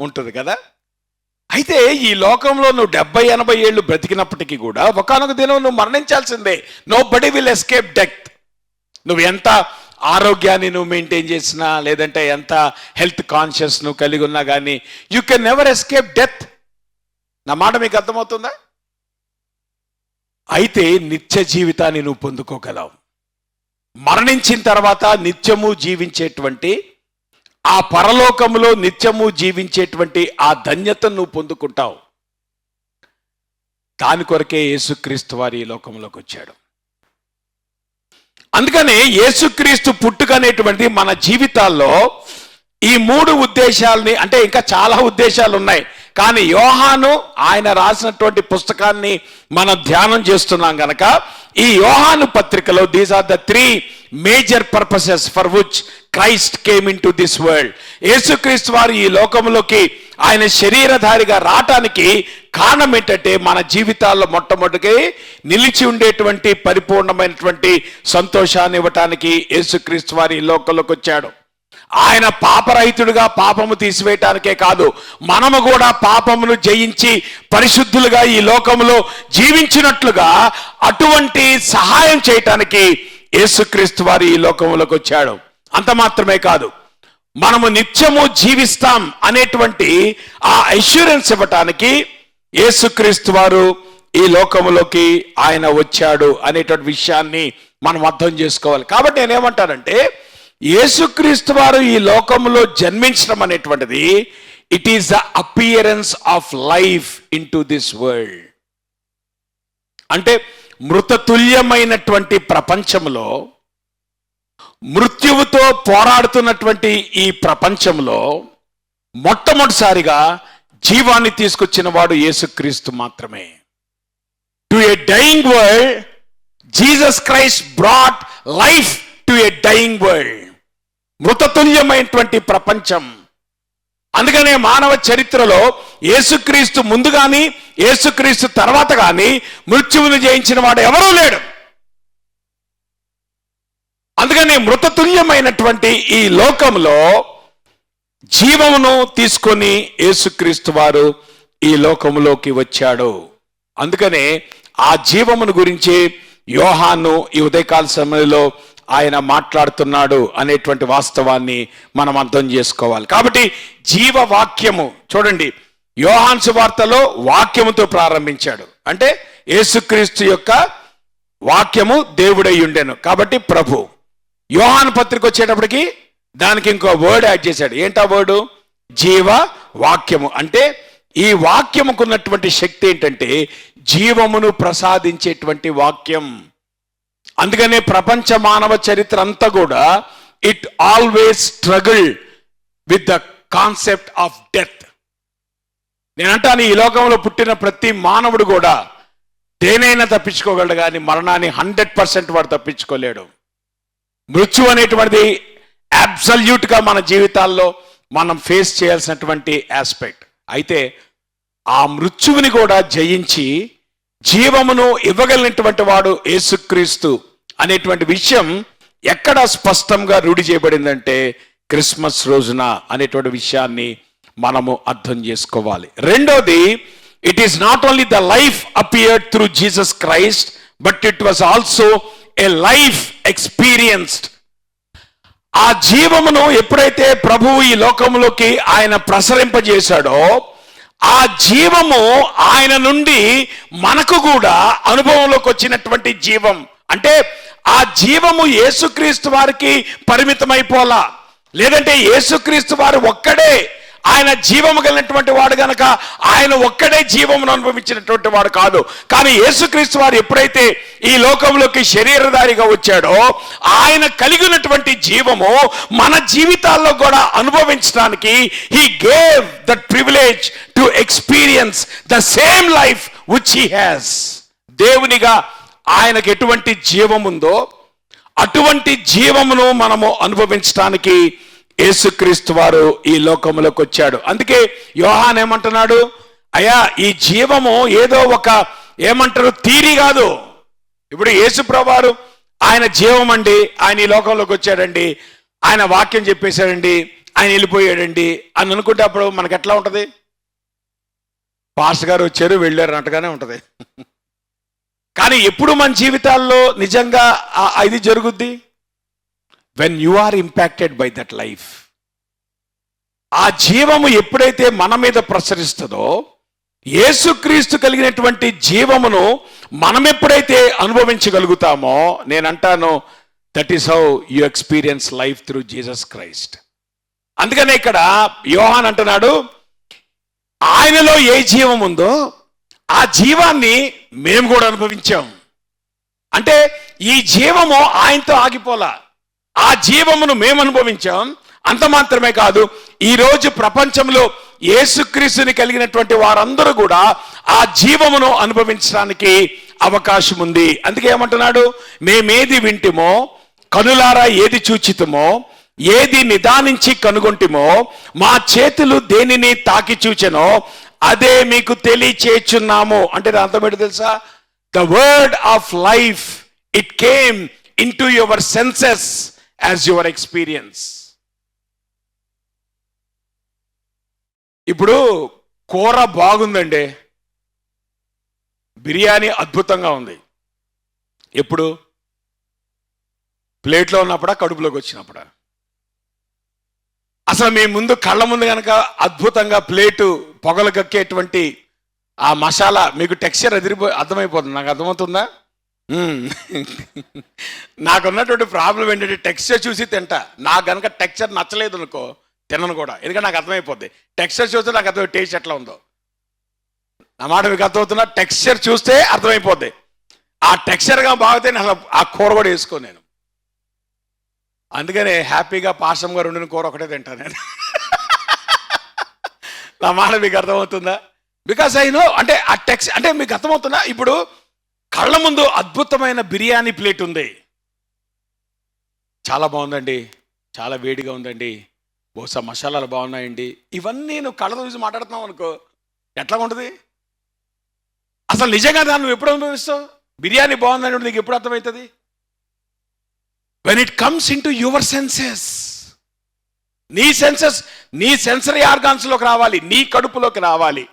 ఉంటుంది కదా. అయితే ఈ లోకంలో నువ్వు 70-80 ఏళ్ళు బ్రతికినప్పటికీ కూడా ఒకానొక దినం నువ్వు మరణించాల్సిందే. Nobody will escape death. నువ్వు ఎంత ఆరోగ్యాన్ని నువ్వు మెయింటైన్ చేసినా, లేదంటే ఎంత హెల్త్ కాన్షియస్ నువ్వు కలిగి ఉన్నా కానీ you can never escape death. నా మాట మీకు అర్థమవుతుందా? అయితే నిత్య జీవితాన్ని నువ్వు పొందుకోగలవు. మరణించిన తర్వాత నిత్యము జీవించేటువంటి ఆ పరలోకములో నిత్యము జీవించేటువంటి ఆ ధన్యతను నువ్వు పొందుకుంటావు. దాని కొరకే యేసుక్రీస్తు వారు ఈ లోకంలోకి వచ్చాడు. అందుకని యేసుక్రీస్తు పుట్టుక అనేటువంటిది మన జీవితాల్లో ఈ 3 ఉద్దేశాలని, అంటే ఇంకా చాలా ఉద్దేశాలు ఉన్నాయి, కానీ యోహాను ఆయన రాసినటువంటి పుస్తకాన్ని మనం ధ్యానం చేస్తున్నాం కనుక ఈ యోహాను పత్రికలో these are the 3 major purposes for which Christ came into this world. యేసుక్రీస్తు వారు ఈ లోకంలోకి ఆయన శరీరధారిగా రావటానికి కారణం ఏంటంటే మన జీవితాల్లో మొట్టమొదటిగా నిలిచి ఉండేటువంటి పరిపూర్ణమైనటువంటి సంతోషాన్ని ఇవ్వటానికి యేసుక్రీస్తు వారు ఈ లోకంలోకి వచ్చాడు. ఆయన పాపరహితుడిగా పాపము తీసివేయటానికే కాదు, మనము కూడా పాపమును జయించి పరిశుద్ధులుగా ఈ లోకంలో జీవించినట్లుగా అటువంటి సహాయం చేయటానికి యేసుక్రీస్తు వారు ఈ లోకంలోకి వచ్చాడు. అంత మాత్రమే కాదు, మనము నిత్యము జీవిస్తాం అనేటువంటి ఆ అష్యూరెన్స్ ఇవ్వటానికి యేసుక్రీస్తు వారు ఈ లోకంలోకి ఆయన వచ్చాడు అనేటువంటి విషయాన్ని మనం అర్థం చేసుకోవాలి. కాబట్టి నేనేమంటానంటే యేసుక్రీస్తు వారు ఈ లోకంలో జన్మించడం అనేటువంటిది it is the appearance of life in to this world. అంటే మృతతుల్యమైనటువంటి ప్రపంచంలో మృత్యువుతో పోరాడుతున్నటువంటి ఈ ప్రపంచంలో మొట్టమొదటిసారిగా జీవాన్ని తీసుకొచ్చిన వాడు యేసుక్రీస్తు మాత్రమే. To a dying world Jesus Christ brought life to a dying world. మృతతుల్యమైనటువంటి ప్రపంచం. అందుకనే మానవ చరిత్రలో యేసుక్రీస్తు ముందు కానీ యేసుక్రీస్తు తర్వాత కానీ మృత్యువును జయించిన వాడు ఎవరూ లేడు. అందుకని మృతతుల్యమైనటువంటి ఈ లోకంలో జీవమును తీసుకొని యేసుక్రీస్తు వారు ఈ లోకములోకి వచ్చాడు. అందుకనే ఆ జీవమును గురించి యోహాను ఈ ఉదయకాల సమయంలో ఆయన మాట్లాడుతున్నాడు అనేటువంటి వాస్తవాన్ని మనం అర్థం చేసుకోవాలి. కాబట్టి జీవవాక్యము చూడండి, యోహాను సువార్తలో వాక్యముతో ప్రారంభించాడు. అంటే యేసుక్రీస్తు యొక్క వాక్యము దేవుడై ఉండెను కాబట్టి ప్రభు. యోహాను పత్రిక వచ్చేటప్పటికి దానికి ఇంకో వర్డ్ యాడ్ చేశాడు. ఏంటా వర్డు? జీవ వాక్యము. అంటే ఈ వాక్యముకున్నటువంటి శక్తి ఏంటంటే జీవమును ప్రసాదించేటువంటి వాక్యం. అందుకనే ప్రపంచ మానవ చరిత్ర అంతా కూడా it always struggle with the concept of death. నేనంటాను, ఈ లోకంలో పుట్టిన ప్రతి మానవుడు కూడా దేనైనా తప్పించుకోగలడు, కానీ మరణాన్ని 100% వాడు తప్పించుకోలేడు. మృత్యు అనేటువంటిది అబ్సల్యూట్గా మన జీవితాల్లో మనం ఫేస్ చేయాల్సినటువంటి ఆస్పెక్ట్. అయితే ఆ మృత్యువుని కూడా జయించి జీవమును ఇవ్వగలిగినటువంటి వాడు యేసుక్రీస్తు అనేటువంటి విషయం ఎక్కడ స్పష్టంగా రూఢి చేయబడిందంటే క్రిస్మస్ రోజున అనేటువంటి విషయాన్ని మనము అర్థం చేసుకోవాలి. రెండోది, it is not only the life appeared through Jesus Christ but it was also a life experienced. ఆ జీవమును ఎప్పుడైతే ప్రభువు ఈ లోకంలోకి ఆయన ప్రసరింపజేశాడో ఆ జీవము ఆయన నుండి మనకు కూడా అనుభవంలోకి వచ్చినటువంటి జీవం. అంటే ఆ జీవము యేసుక్రీస్తు వారికి పరిమితమైపోలా. లేదంటే యేసుక్రీస్తు వారు ఒక్కడే ఆయన జీవము కలిగినటువంటి వాడు గనక ఆయన ఒక్కడే జీవమును అనుభవించినటువంటి వాడు కాదు. కానీ యేసుక్రీస్తు వారు ఎప్పుడైతే ఈ లోకంలోకి శరీరధారిగా వచ్చాడో ఆయన కలిగినటువంటి జీవము మన జీవితాల్లో కూడా అనుభవించడానికి he gave that privilege to experience the same life which he has. దేవునిగా ఆయనకు ఎటువంటి జీవం ఉందో అటువంటి జీవమును మనము అనుభవించడానికి యేసుక్రీస్తు వారు ఈ లోకములోకి వచ్చాడు. అందుకే యోహాన్ ఏమంటున్నాడు, అయ్యా ఈ జీవము ఏదో ఒక ఏమంటారు థీరీ కాదు. ఇప్పుడు యేసుప్రభువు వారు ఆయన జీవం అండి, ఆయన ఈ లోకంలోకి వచ్చాడండి, ఆయన వాక్యం చెప్పేశాడండి, ఆయన వెళ్ళిపోయాడండి అని అనుకుంటే అప్పుడు మనకు ఎట్లా ఉంటుంది? పాస్టర్ గారు వచ్చారు వెళ్ళారు అన్నట్టుగానే ఉంటుంది. కానీ ఎప్పుడు మన జీవితాల్లో నిజంగా ఇది జరుగుద్ది? when you are impacted by that life. ఆ జీవము ఎప్పుడైతే మన మీద ప్రసరిస్తుందో యేసుక్రీస్తు కలిగినటువంటి జీవమును మనం ఎప్పుడైతే అనుభవించగలుగుతామో నేనంటాను that is how you experience life through Jesus Christ. అందుకనే ఇక్కడ యోహాన్ అంటున్నాడు, ఆయనలో ఏ జీవం ఉందో ఆ జీవాన్ని మేము కూడా అనుభవించాం. అంటే ఈ జీవము ఆయనతో ఆగిపోలా, ఆ జీవమును మేము అనుభవించాం. అంత మాత్రమే కాదు, ఈరోజు ప్రపంచంలో యేసుక్రీస్తుని కలిగినటువంటి వారందరూ కూడా ఆ జీవమును అనుభవించడానికి అవకాశం ఉంది. అందుకే ఏమంటున్నాడు, మేమేది వింటిమో కనులారా ఏది చూచితమో ఏది నిదానించి కనుగొంటిమో మా చేతులు దేనిని తాకి చూచెనో అదే మీకు తెలియచేయుచున్నాము. అంటే దాని అర్థం ఏంటో తెలుసా? The word of life it came into your senses as your experience. ఇప్పుడు కూర బాగుందండి, బిర్యానీ అద్భుతంగా ఉంది. ఎప్పుడు? ప్లేట్లో ఉన్నప్పుడా కడుపులోకి వచ్చినప్పుడా? అసలు మీ ముందు కళ్ళ ముందు కనుక అద్భుతంగా ప్లేటు పొగలు కక్కేటువంటి ఆ మసాలా మీకు టెక్స్చర్ అర్థమైపోతుంది. నాకు అర్థమవుతుందా? నాకున్నటువంటి ప్రాబ్లం ఏంటంటే టెక్స్చర్ చూసి తింటా. నాకు కనుక టెక్స్చర్ నచ్చలేదు అనుకో తినను కూడా, ఎందుకంటే నాకు అర్థమైపోద్ది. టెక్స్చర్ చూస్తే నాకు అర్థం టేస్ట్ ఎట్లా ఉందో. నా మాట మీకు అర్థమవుతున్నా? టెక్స్చర్ చూస్తే అర్థమైపోద్ది. ఆ టెక్స్చర్గా బాగితే నేను ఆ కూర కూడా వేసుకోను నేను. అందుకనే హ్యాపీగా పాశంగా రెండుని కూర ఒకటే తింటాను నేను. నా మాట మీకు అర్థమవుతుందా? బికాస్ ఐ నో, అంటే ఆ టెక్స్ట్ అంటే మీకు అర్థమవుతుందా? ఇప్పుడు కళ్ళ ముందు అద్భుతమైన బిర్యానీ ప్లేట్ ఉంది, చాలా బాగుందండి, చాలా వేడిగా ఉందండి, బహుశా మసాలాలు బాగున్నాయండి, ఇవన్నీ నువ్వు కళ్ళతో చూసి మాట్లాడుతున్నావు అనుకో, ఎట్లా ఉంటుంది అసలు? నిజంగా దాన్ని నువ్వు ఎప్పుడు అనుభవిస్తావు? బిర్యానీ బాగుందని నీకు ఎప్పుడు అర్థమవుతుంది? When it comes into your senses. నీ సెన్సరీ ఆర్గాన్స్లోకి రావాలి, నీ కడుపులోకి రావాలి.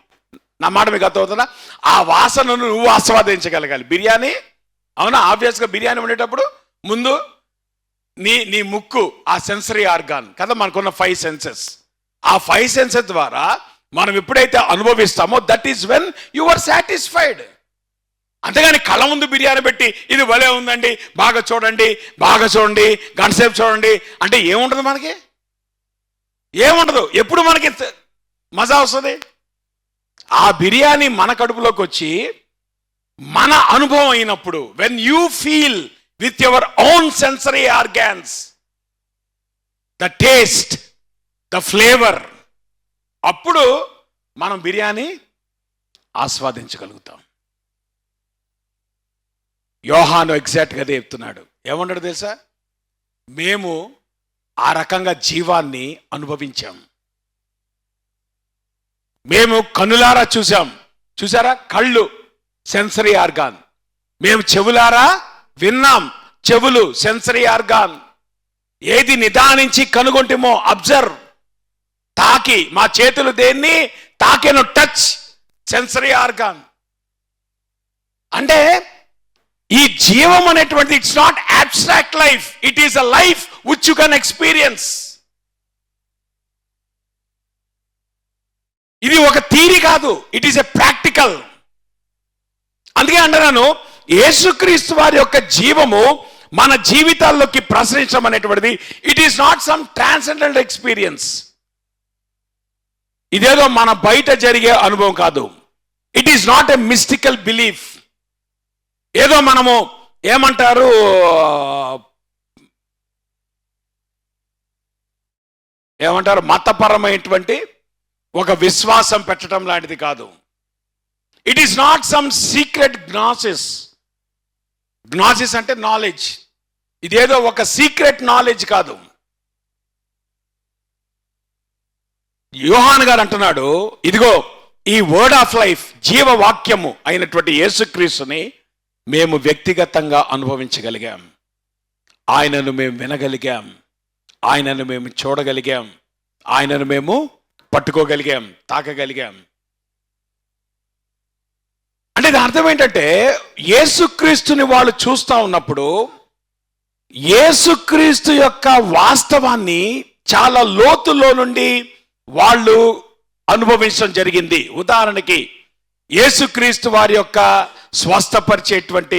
నా మాట మీకు అర్థమవుతుందా? ఆ వాసనను నువ్వు ఆస్వాదించగలగాలి. బిర్యానీ అవునా, ఆబ్వియస్గా బిర్యానీ ఉండేటప్పుడు ముందు నీ ముక్కు ఆ సెన్సరీ ఆర్గాన్ కదా, మనకున్న 5 సెన్సెస్. ఆ 5 సెన్సెస్ ద్వారా మనం ఎప్పుడైతే అనుభవిస్తామో that is when you are satisfied. అంతేగాని కళ్ళ ముందు బిర్యానీ పెట్టి ఇది భలే ఉందండి, బాగా చూడండి గంటసేపు చూడండి అంటే ఏముంటుంది మనకి? ఏముండదు. ఎప్పుడు మనకి మజా వస్తుంది? ఆ బిర్యానీ మన కడుపులోకి వచ్చి మన అనుభవం అయినప్పుడు, when you feel with your own sensory organs the taste, the flavour, అప్పుడు మనం బిర్యానీ ఆస్వాదించగలుగుతాం. యోహాను ఎగ్జాక్ట్గా అదే చెప్తున్నాడు. ఏమన్నాడు తెలుసా? మేము ఆ రకంగా జీవాన్ని అనుభవించాం, మేము కన్నులారా చూసాం. చూసారా? కళ్ళు సెన్సరీ ఆర్గాన్. మేము చెవులారా విన్నాం, చెవులు సెన్సరీ ఆర్గాన్. ఏది నిదానించి కనుగొంటేమో అబ్జర్వ్, తాకి మా చేతులు దేన్ని తాకెను, టచ్, సెన్సరీ ఆర్గాన్. అంటే ఈ జీవం అనేటువంటిది it's not abstract life, it is a life which you can experience. ఇది ఒక థియరీ కాదు, ఇట్ ఈస్ ఎ ప్రాక్టికల్. అందుకే అంటున్నాను, యేసుక్రీస్తు వారి యొక్క జీవము మన జీవితాల్లోకి ప్రసరించడం అనేటువంటిది it is not some transcendental experience. ఇదేదో మన బయట జరిగే అనుభవం కాదు. It is not a mystical belief. ఏదో మనము ఏమంటారు మతపరమైనటువంటి ఒక విశ్వాసం పెట్టడం లాంటిది కాదు. It is not some secret gnosis. Gnosis అంటే నాలెడ్జ్. ఇదేదో ఒక సీక్రెట్ నాలెడ్జ్ కాదు. యోహాను గారు అంటున్నాడు, ఇదిగో ఈ వర్డ్ ఆఫ్ లైఫ్, జీవవాక్యము అయినటువంటి యేసుక్రీస్తుని మేము వ్యక్తిగతంగా అనుభవించగలిగాం, ఆయనను మేము వినగలిగాం, ఆయనను మేము చూడగలిగాం, ఆయనను మేము పట్టుకోగలిగాం, తాకగలిగాం. అంటే దాని అర్థం ఏంటంటే, యేసుక్రీస్తుని వాళ్ళు చూస్తూ ఉన్నప్పుడు యేసుక్రీస్తు యొక్క వాస్తవాన్ని చాలా లోతులో నుండి వాళ్ళు అనుభవించడం జరిగింది. ఉదాహరణకి యేసుక్రీస్తు వారి యొక్క స్వస్థపరిచేటువంటి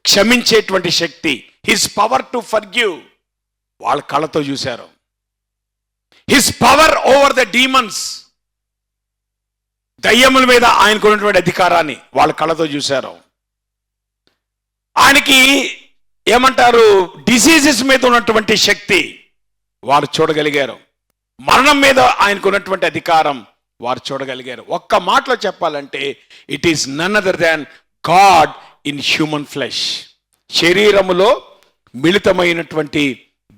క్షమించేటువంటి శక్తి, హిస్ పవర్ టు ఫర్గివ్, వాళ్ళ కళ్ళతో చూశారు. His power over the demons, దయ్యముల మీద ఆయనకు ఉన్నటువంటి అధికారాన్ని వాళ్ళ కళ్ళతో చూశారు. ఆయనకి డిసీజెస్ మీద ఉన్నటువంటి శక్తి వారు చూడగలిగారు. మరణం మీద ఆయనకు ఉన్నటువంటి అధికారం వారు చూడగలిగారు. ఒక్క మాటలో చెప్పాలంటే it is none other than God in human flesh. శరీరములో మిళితమైనటువంటి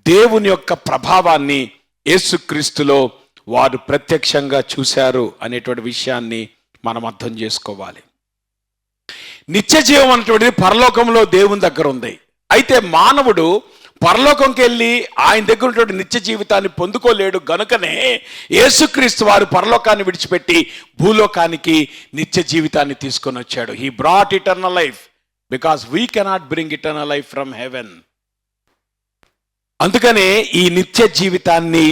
దేవుని యొక్క ప్రభావాన్ని యేసుక్రీస్తులో వారు ప్రత్యక్షంగా చూశారు అనేటువంటి విషయాన్ని మనం అర్థం చేసుకోవాలి. నిత్య జీవం అనేటువంటిది పరలోకంలో దేవుని దగ్గర ఉంది. అయితే మానవుడు పరలోకంకి వెళ్ళి ఆయన దగ్గర ఉన్నటువంటి నిత్య జీవితాన్ని పొందుకోలేడు. గనుకనే యేసుక్రీస్తు వారు పరలోకాన్ని విడిచిపెట్టి భూలోకానికి నిత్య జీవితాన్ని తీసుకొని వచ్చాడు. He brought eternal life because we cannot bring eternal life from heaven. అందుకనే ఈ నిత్య జీవితాన్ని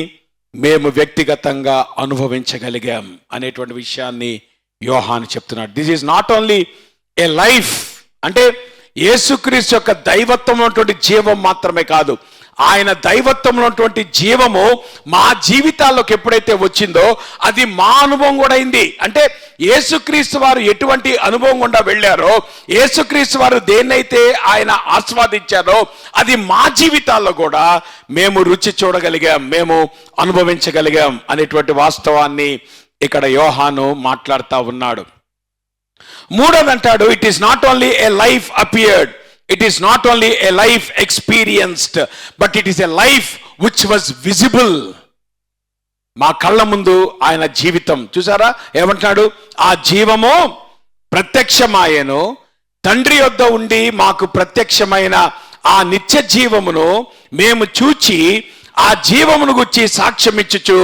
మేము వ్యక్తిగతంగా అనుభవించగలిగాం అనేటువంటి విషయాన్ని యోహాను చెప్తున్నాడు. This is not only A life, అంటే యేసుక్రీస్తు యొక్క దైవత్వం ఉన్నటువంటి జీవం మాత్రమే కాదు, ఆయన దైవత్వంలో ఉన్నటువంటి జీవము మా జీవితాల్లోకి ఎప్పుడైతే వచ్చిందో అది మా అనుభవం కూడా అయింది. అంటే యేసుక్రీస్తు వారు ఎటువంటి అనుభవం గుండా వెళ్ళారో, యేసుక్రీస్తు వారు దేన్నైతే ఆయన ఆస్వాదించారో అది మా జీవితాల్లో కూడా మేము రుచి చూడగలిగాం, మేము అనుభవించగలిగాం అనేటువంటి వాస్తవాన్ని ఇక్కడ యోహాను మాట్లాడుతూ ఉన్నాడు. మూడోది అంటాడు, it is not only A life appeared, it is not only a life experienced, but it is a life which was visible. మా కళ్ళ ముందు ఆయన జీవితం చూసారా, ఏమంటున్నాడు, ఆ జీవము ప్రత్యక్షమాయను, తండ్రి యొద్ద ఉండి మాకు ప్రత్యక్షమైన ఆ నిత్య జీవమును మేము చూచి ఆ జీవమును గురించి సాక్ష్యం ఇచ్చుచు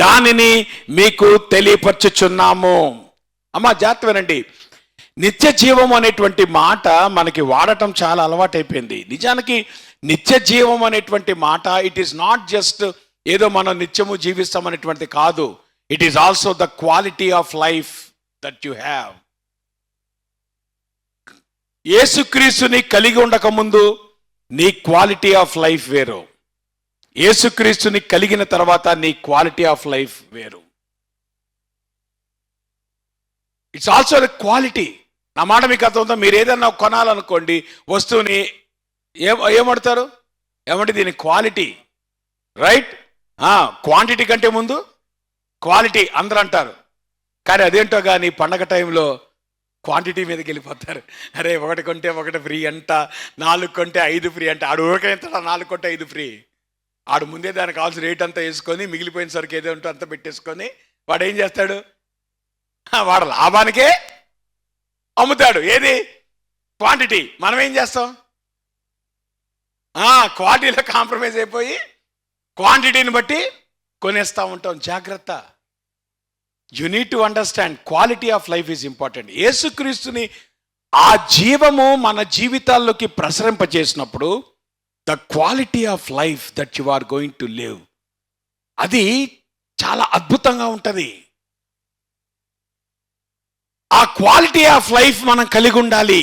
దానిని మీకు తెలియపరచుచున్నాము. అమ్మా జాగ్రత్త వినండి, నిత్య జీవం అనేటువంటి మాట మనకి వాడటం చాలా అలవాటైపోయింది. నిజానికి నిత్య జీవం అనేటువంటి మాట ఇట్ ఈస్ నాట్ జస్ట్ ఏదో మనం నిత్యము జీవిస్తామనేటువంటిది కాదు. It is also the quality of life that you have. యేసుక్రీస్తుని కలిగి ఉండక ముందు నీ క్వాలిటీ ఆఫ్ లైఫ్ వేరు, యేసుక్రీస్తుని కలిగిన తర్వాత నీ క్వాలిటీ ఆఫ్ లైఫ్ వేరు. It's also the quality. నా మాట మీకు అర్థం. మీరు ఏదన్నా కొనాలనుకోండి వస్తువుని ఏమడతారు, ఏమంటే దీని క్వాలిటీ, రైట్? క్వాంటిటీ కంటే ముందు క్వాలిటీ అందరూ అంటారు. కానీ అదేంటో కానీ పండగ టైంలో క్వాంటిటీ మీదకి వెళ్ళిపోతారు. అరే 1 కొంటే 1 ఫ్రీ అంట, 4 కొంటే 5 ఫ్రీ అంట. ఆడు ఊరికైతే 4 కొంటే 5 ఫ్రీ. ఆడు ముందే దానికి కావాల్సిన రేట్ అంతా వేసుకొని మిగిలిపోయిన సరికి ఏదో ఉంటే అంతా పెట్టేసుకొని వాడు ఏం చేస్తాడు, వాడు లాభానికే అమ్ముతాడు. ఏది క్వాంటిటీ. మనం ఏం చేస్తాం, క్వాలిటీలో కాంప్రమైజ్ అయిపోయి క్వాంటిటీని బట్టి కొనేస్తూ ఉంటాం. జాగ్రత్త. You need to understand quality of life is important. యేసుక్రీస్తుని ఆ జీవము మన జీవితాల్లోకి ప్రసరింపజేసినప్పుడు the quality of life that you are going to live, అది చాలా అద్భుతంగా ఉంటుంది. ఆ క్వాలిటీ ఆఫ్ లైఫ్ మనం కలిగి ఉండాలి.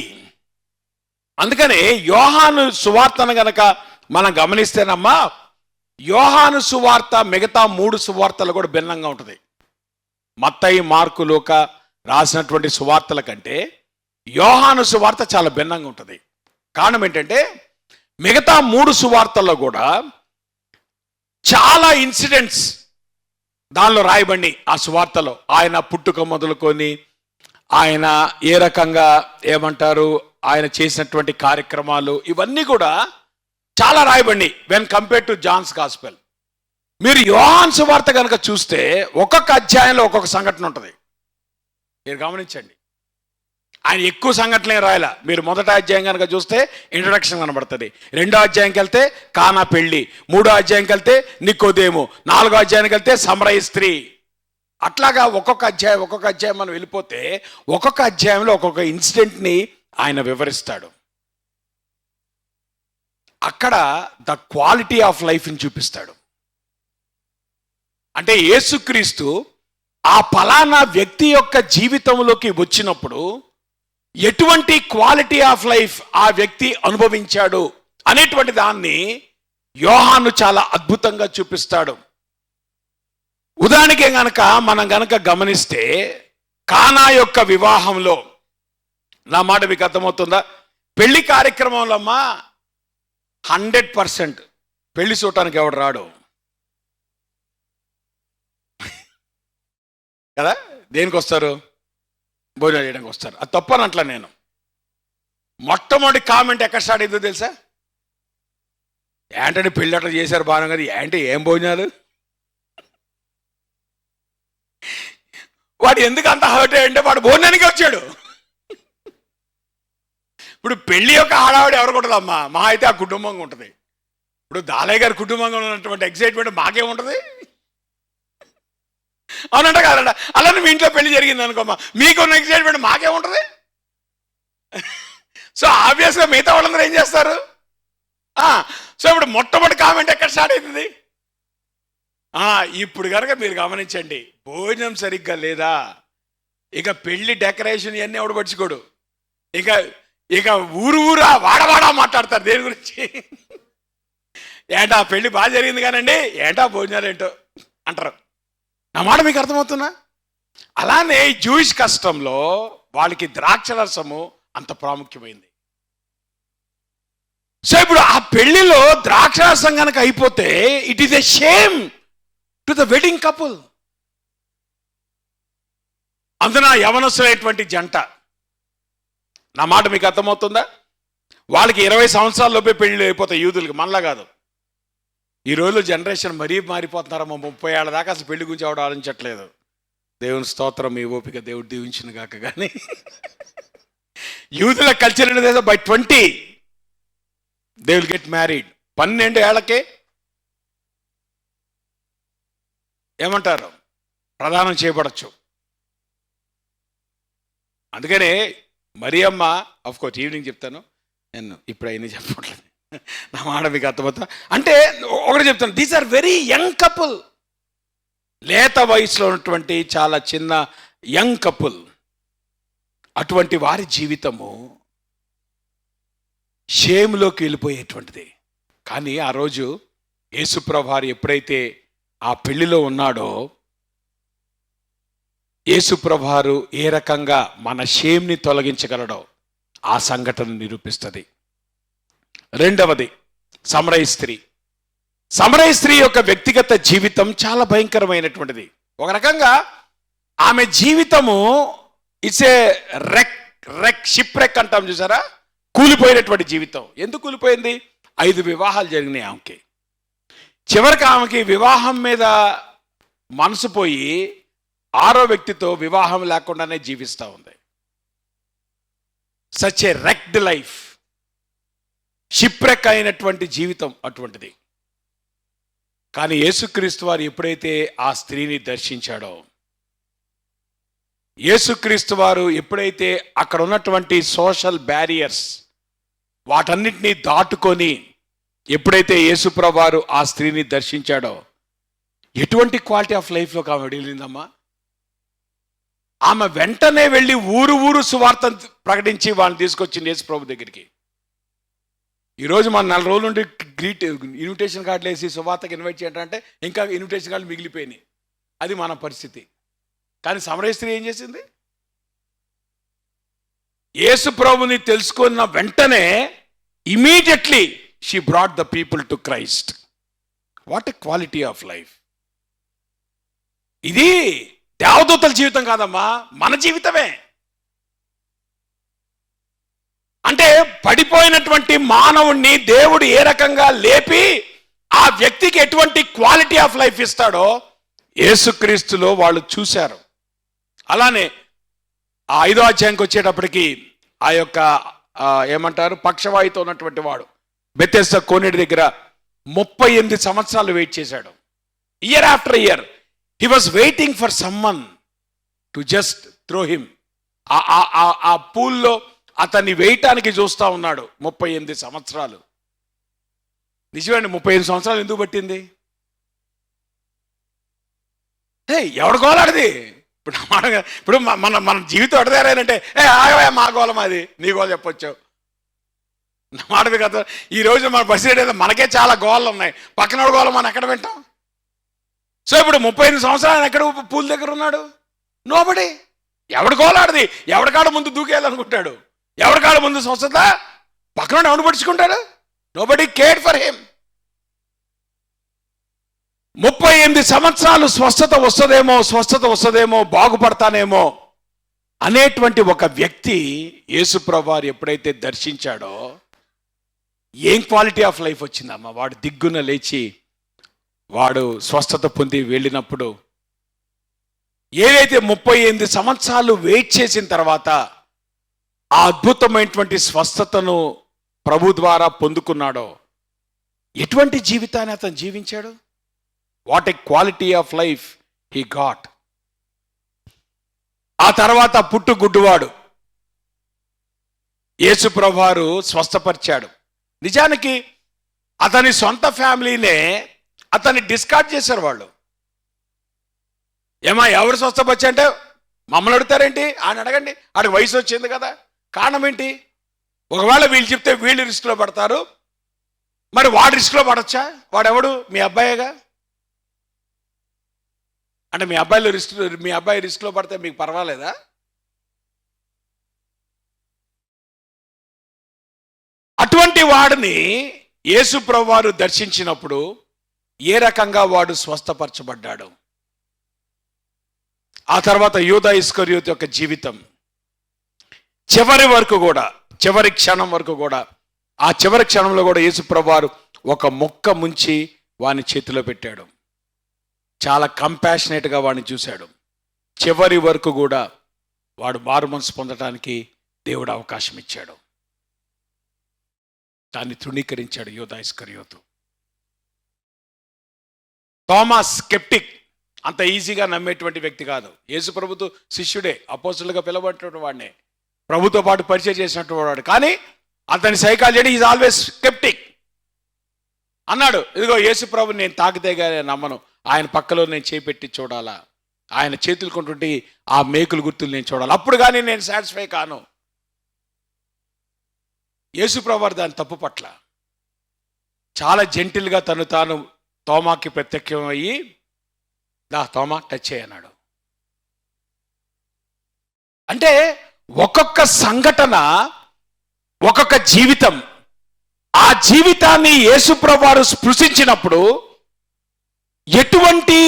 అందుకనే యోహాను సువార్తను గనక మనం గమనిస్తేనమ్మా, యోహాను సువార్త మిగతా 3 సువార్తలు కూడా భిన్నంగా ఉంటుంది. మత్తయి, మార్కు, లూకా రాసినటువంటి సువార్తల కంటే యోహాను సువార్త చాలా భిన్నంగా ఉంటుంది. కారణం ఏంటంటే మిగతా 3 సువార్తల్లో కూడా చాలా ఇన్సిడెంట్స్ దానిలో రాయబడి, ఆ సువార్తలో ఆయన పుట్టుక మొదలుకొని ఆయన ఏ రకంగా ఏమంటారు ఆయన చేసినటువంటి కార్యక్రమాలు ఇవన్నీ కూడా చాలా రాయబడి when compare to Johne's gospel. మీరు యోహాను సువార్త కనుక చూస్తే ఒక్కొక్క అధ్యాయంలో ఒక్కొక్క సంఘటన ఉంటుంది. మీరు గమనించండి, ఆయన ఎక్కువ సంఘటనలే రాయాల. మీరు మొదటి అధ్యాయం కనుక చూస్తే ఇంట్రడక్షన్ కనబడుతుంది, 2వ అధ్యాయంకి వెళ్తే కానా పెళ్లి, 3వ అధ్యాయంకి వెళ్తే నికోదేము, 4వ అధ్యాయానికి వెళ్తే సమరయ స్త్రీ. అట్లాగా ఒక్కొక్క అధ్యాయం మనం వెళ్ళిపోతే ఒక్కొక్క అధ్యాయంలో ఒక్కొక్క ఇన్సిడెంట్ని ఆయన వివరిస్తాడు. అక్కడ ద క్వాలిటీ ఆఫ్ లైఫ్ని చూపిస్తాడు. అంటే యేసుక్రీస్తు ఆ ఫలానా వ్యక్తి యొక్క జీవితంలోకి వచ్చినప్పుడు ఎటువంటి క్వాలిటీ ఆఫ్ లైఫ్ ఆ వ్యక్తి అనుభవించాడు అనేటువంటి దాన్ని యోహాను చాలా అద్భుతంగా చూపిస్తాడు. ఉదాహరణకి గనక మనం గనక గమనిస్తే కానా యొక్క వివాహంలో, నా మాట మీకు అర్థమవుతుందా, పెళ్లి కార్యక్రమంలో అమ్మా 100% పెళ్లి చూడటానికి ఎవడు రాడు కదా. దేనికి వస్తారు, భోజనం చేయడానికి వస్తారు. అది తప్పనట్లా నేను. మొట్టమొదటి కామెంట్ ఎక్కడ స్టార్ట్ అయిందో తెలుసా, ఏంటంటే పెళ్ళి అట్లా చేశారు బాగా కదా, ఏంటి ఏం భోజనాలు. వాడు ఎందుకు అంత హర్ట్ అయ్యంటే వాడు భోజనానికి వచ్చాడు. ఇప్పుడు పెళ్లి యొక్క హడావిడి ఎవరికి ఉంటుందమ్మా, మా అయితే ఆ కుటుంబంగా ఉంటుంది. ఇప్పుడు దాలయ్య గారి కుటుంబంగా ఉన్నటువంటి ఎక్సైట్మెంట్ మాకేముంటుంది, అవునంట కాదంట. అలానే మీ ఇంట్లో పెళ్లి జరిగింది అనుకోమ్మా, మీకున్న ఎక్సైట్మెంట్ మాకేముంటుంది. సో ఆబ్వియస్గా మిగతా వాళ్ళందరూ ఏం చేస్తారు. సో ఇప్పుడు మొట్టమొదటి కామెంట్ ఎక్కడ స్టార్ట్ అవుతుంది, ఇప్పుడు కనుక మీరు గమనించండి, భోజనం సరిగ్గా లేదా, ఇక పెళ్లి డెకరేషన్ ఇవన్నీ ఎవడు పట్టించుకోడు, ఇక ఊరా వాడవాడా మాట్లాడతారు దేని గురించి. ఏంటా పెళ్లి బాగా జరిగింది కానండి, ఏంటా భోజనాలు ఏంటో అంటారు. నా మాట మీకు అర్థమవుతున్నా? అలానే జూయిష్ కష్టంలో వాళ్ళకి ద్రాక్షరసము అంత ప్రాముఖ్యమైంది. సో ఇప్పుడు ఆ పెళ్లిలో ద్రాక్షరసం కనుక అయిపోతే it is a shame to the wedding couple. అందున యవనస్తులైనటువంటి జంట, నా మాట మీకు అర్థమవుతుందా? వాళ్ళకి 20 సంవత్సరాల్లోపే పెళ్లి అయిపోతాయి యూదులకి, మనలా కాదు. ఈ రోజు జనరేషన్ మరీ మారిపోతున్నారమ్మా. 30 ఏళ్ళ దాకా అసలు పెళ్లి గురించి ఎవడు ఆలోచించట్లేదు. దేవుని స్తోత్రం, మీ ఓపిక దేవుడు దీవించిన కాక. కానీ యూదుల కల్చర్ అనేది by 20 they will get married. 12 ఏళ్లకే ఏమంటారు, ప్రదానం చేయబడచ్చు. అందుకనే మరియమ్మ, ఆఫ్ కోర్స్ ఈవినింగ్ చెప్తాను, నేను ఇప్పుడు అయినా చెప్పట్లేదు. నా మాట మీకు అర్థమవుతా? అంటే ఒకటి చెప్తాను, these are very young couple. లేత వయసులో ఉన్నటువంటి చాలా చిన్న యంగ్ కపుల్. అటువంటి వారి జీవితము షేమ్లోకి వెళ్ళిపోయేటువంటిది. కానీ ఆ రోజు యేసుప్రభువారు ఎప్పుడైతే ఆ పెళ్లిలో ఉన్నాడో, యేసుప్రభువారు ఏ రకంగా మన షేమ్ని తొలగించగలడో ఆ సంఘటన నిరూపిస్తుంది. రెండవది సమరయ స్త్రీ. సమరయ స్త్రీ యొక్క వ్యక్తిగత జీవితం చాలా భయంకరమైనటువంటిది. ఒక రకంగా ఆమె జీవితము ఇట్స్ ఏ షిప్ రెక్ అంటాం చూసారా, కూలిపోయినటువంటి జీవితం. ఎందుకు కూలిపోయింది? 5 వివాహాలు జరిగినాయి ఆమెకి. చివరికి ఆమెకి వివాహం మీద మనసు పోయి 6వ వ్యక్తితో వివాహం లేకుండానే జీవిస్తూ ఉంది. సచ్ ఏ రెక్డ్ లైఫ్, షిప్ రెక్ అయినటువంటి జీవితం అటువంటిది. కానీ యేసుక్రీస్తు వారు ఎప్పుడైతే ఆ స్త్రీని దర్శించాడో, యేసుక్రీస్తు వారు ఎప్పుడైతే అక్కడ ఉన్నటువంటి సోషల్ బ్యారియర్స్ వాటన్నిటినీ దాటుకొని ఎప్పుడైతే యేసుప్రభువు వారు ఆ స్త్రీని దర్శించాడో, ఎటువంటి క్వాలిటీ ఆఫ్ లైఫ్లోకి ఆమె వెళ్ళిందమ్మా. ఆమె వెంటనే వెళ్ళి ఊరు సువార్త ప్రకటించి వాళ్ళని తీసుకొచ్చింది యేసుప్రభు దగ్గరికి. ఈరోజు మన 4 రోజుల నుండి ఇన్విటేషన్ కార్డులు వేసి సువార్తకి ఇన్వైట్ చేయాలంటే ఇంకా ఇన్విటేషన్ కార్డులు మిగిలిపోయినాయి. అది మన పరిస్థితి. కానీ సమరయ స్త్రీ ఏం చేసింది? యేసు ప్రభుని తెలుసుకున్న వెంటనే immediately she brought the people to Christ. What a quality of life! ఇది దేవదూతల జీవితం కాదమ్మా, మన జీవితమే. అంటే పడిపోయినటువంటి మానవుణ్ణి దేవుడు ఏ రకంగా లేపి ఆ వ్యక్తికి ఎటువంటి క్వాలిటీ ఆఫ్ లైఫ్ ఇస్తాడో యేసుక్రీస్తులో వాళ్ళు చూశారు. అలానే ఆ 5వ అధ్యాయంకి వచ్చేటప్పటికి ఆ యొక్క ఏమంటారు, పక్షవాయుతో ఉన్నటువంటి వాడు బెతెస్దా కోనేటి దగ్గర 38 సంవత్సరాలు వెయిట్ చేశాడు. Year after year he was waiting for someone to just throw him. ఆ పూల్లో అతన్ని వేయటానికి చూస్తూ ఉన్నాడు 38 సంవత్సరాలు. నిజమండి, 35 సంవత్సరాలు ఎందుకు పట్టింది? ఎవడు గోలాడిది? ఇప్పుడు మన జీవితం ఎడదారంటే ఆగవే మా గోలం, అది నీ గోల చెప్పొచ్చు. నా మాట కదా, ఈరోజు మన బస్సు మనకే చాలా గోళ్ళు ఉన్నాయి, పక్కన గోళ మనం ఎక్కడ వింటాం? సో ఇప్పుడు 35 సంవత్సరాలు ఎక్కడ పూల దగ్గర ఉన్నాడు? నోబడి. ఎవడు గోలాడిది? ఎవడికాడ ముందు దూకేయాలనుకుంటాడు? ఎవరికాడ ముందు స్వస్థత? పక్కన ఎవడు పడుచుకుంటాడు? Nobody cared for him. 38 సంవత్సరాలు స్వస్థత వస్తుందేమో, బాగుపడతానేమో అనేటువంటి ఒక వ్యక్తి యేసుప్రభువు వారు ఎప్పుడైతే దర్శించాడో ఏం క్వాలిటీ ఆఫ్ లైఫ్ వచ్చిందమ్మా. వాడు దిగ్గున లేచి వాడు స్వస్థత పొంది వెళ్ళినప్పుడు ఏదైతే 38 సంవత్సరాలు వెయిట్ చేసిన తర్వాత ఆ అద్భుతమైనటువంటి స్వస్థతను ప్రభు ద్వారా పొందుకున్నాడో, ఎటువంటి జీవితాన్ని అతను జీవించాడు? What a quality of life he got. ఆ తర్వాత పుట్టుగుడ్డువాడు యేసుప్రభువు వారు స్వస్థపరిచాడు. నిజానికి అతని సొంత ఫ్యామిలీనే అతన్ని డిస్కార్డ్ చేశారు వాళ్ళు. ఏమా ఎవరు స్వస్థపరిచా అంటే మమ్మల్ని అడుగుతారేంటి? ఆయన అడగండి, ఆడికి వయసు వచ్చింది కదా. కారణం ఏంటి? ఒకవేళ వీళ్ళు చెప్తే వీళ్ళు రిస్క్లో పడతారు, మరి వాడు రిస్క్లో పడొచ్చా? వాడెవడు? మీ అబ్బాయేగా. అంటే మీ అబ్బాయి రిస్క్లో పడితే మీకు పర్వాలేదా? అటువంటి వాడిని యేసు ప్రభువారు దర్శించినప్పుడు ఏ రకంగా వాడు స్వస్థపరచబడ్డాడు? ఆ తర్వాత యూదా ఇస్కరియోతు యొక్క జీవితం చివరి క్షణం వరకు కూడా ఆ చివరి క్షణంలో కూడా యేసు ప్రభువారు ఒక మొక్క ముంచి వాని చేతిలో పెట్టాడు. చాలా కంపాషనేట్గా వాడిని చూశాడు. చివరి వరకు కూడా వాడు మారు మనసు పొందడానికి దేవుడు అవకాశం ఇచ్చాడు. దాన్ని తృణీకరించాడు యూదా ఇస్కరియోతు. థోమాస్ స్కెప్టిక్, అంత ఈజీగా నమ్మేటువంటి వ్యక్తి కాదు. యేసు ప్రభుతో శిష్యుడే, అపోస్తులుగా పిలవబడినటువంటి వాడినే, ప్రభుతో పాటు పరిచయం చేసినటువంటి వాడు. కానీ అతని సైకాలజీ ఈజ్ ఆల్వేస్ స్కెప్టిక్. అన్నాడు, ఇదిగో యేసు ప్రభు నేను తాకితేగా నమ్మను, ఆయన పక్కలో నేను చేపెట్టి చూడాలా, ఆయన చేతులు కొంటుంటే ఆ మేకులు గుర్తులు నేను చూడాలి, అప్పుడు కానీ నేను సాటిస్ఫై కాను. యేసు ప్రభు దాని తప్పు పట్ల చాలా జెంటిల్గా తాను తోమాకి ప్రత్యక్షం అయ్యి, తోమా టచ్ చేయన్నాడు. అంటే ఒక్కొక్క సంఘటన, ఒక్కొక్క జీవితం, ఆ జీవితాన్ని యేసు ప్రభువారు స్పృశించినప్పుడు ఎటువంటి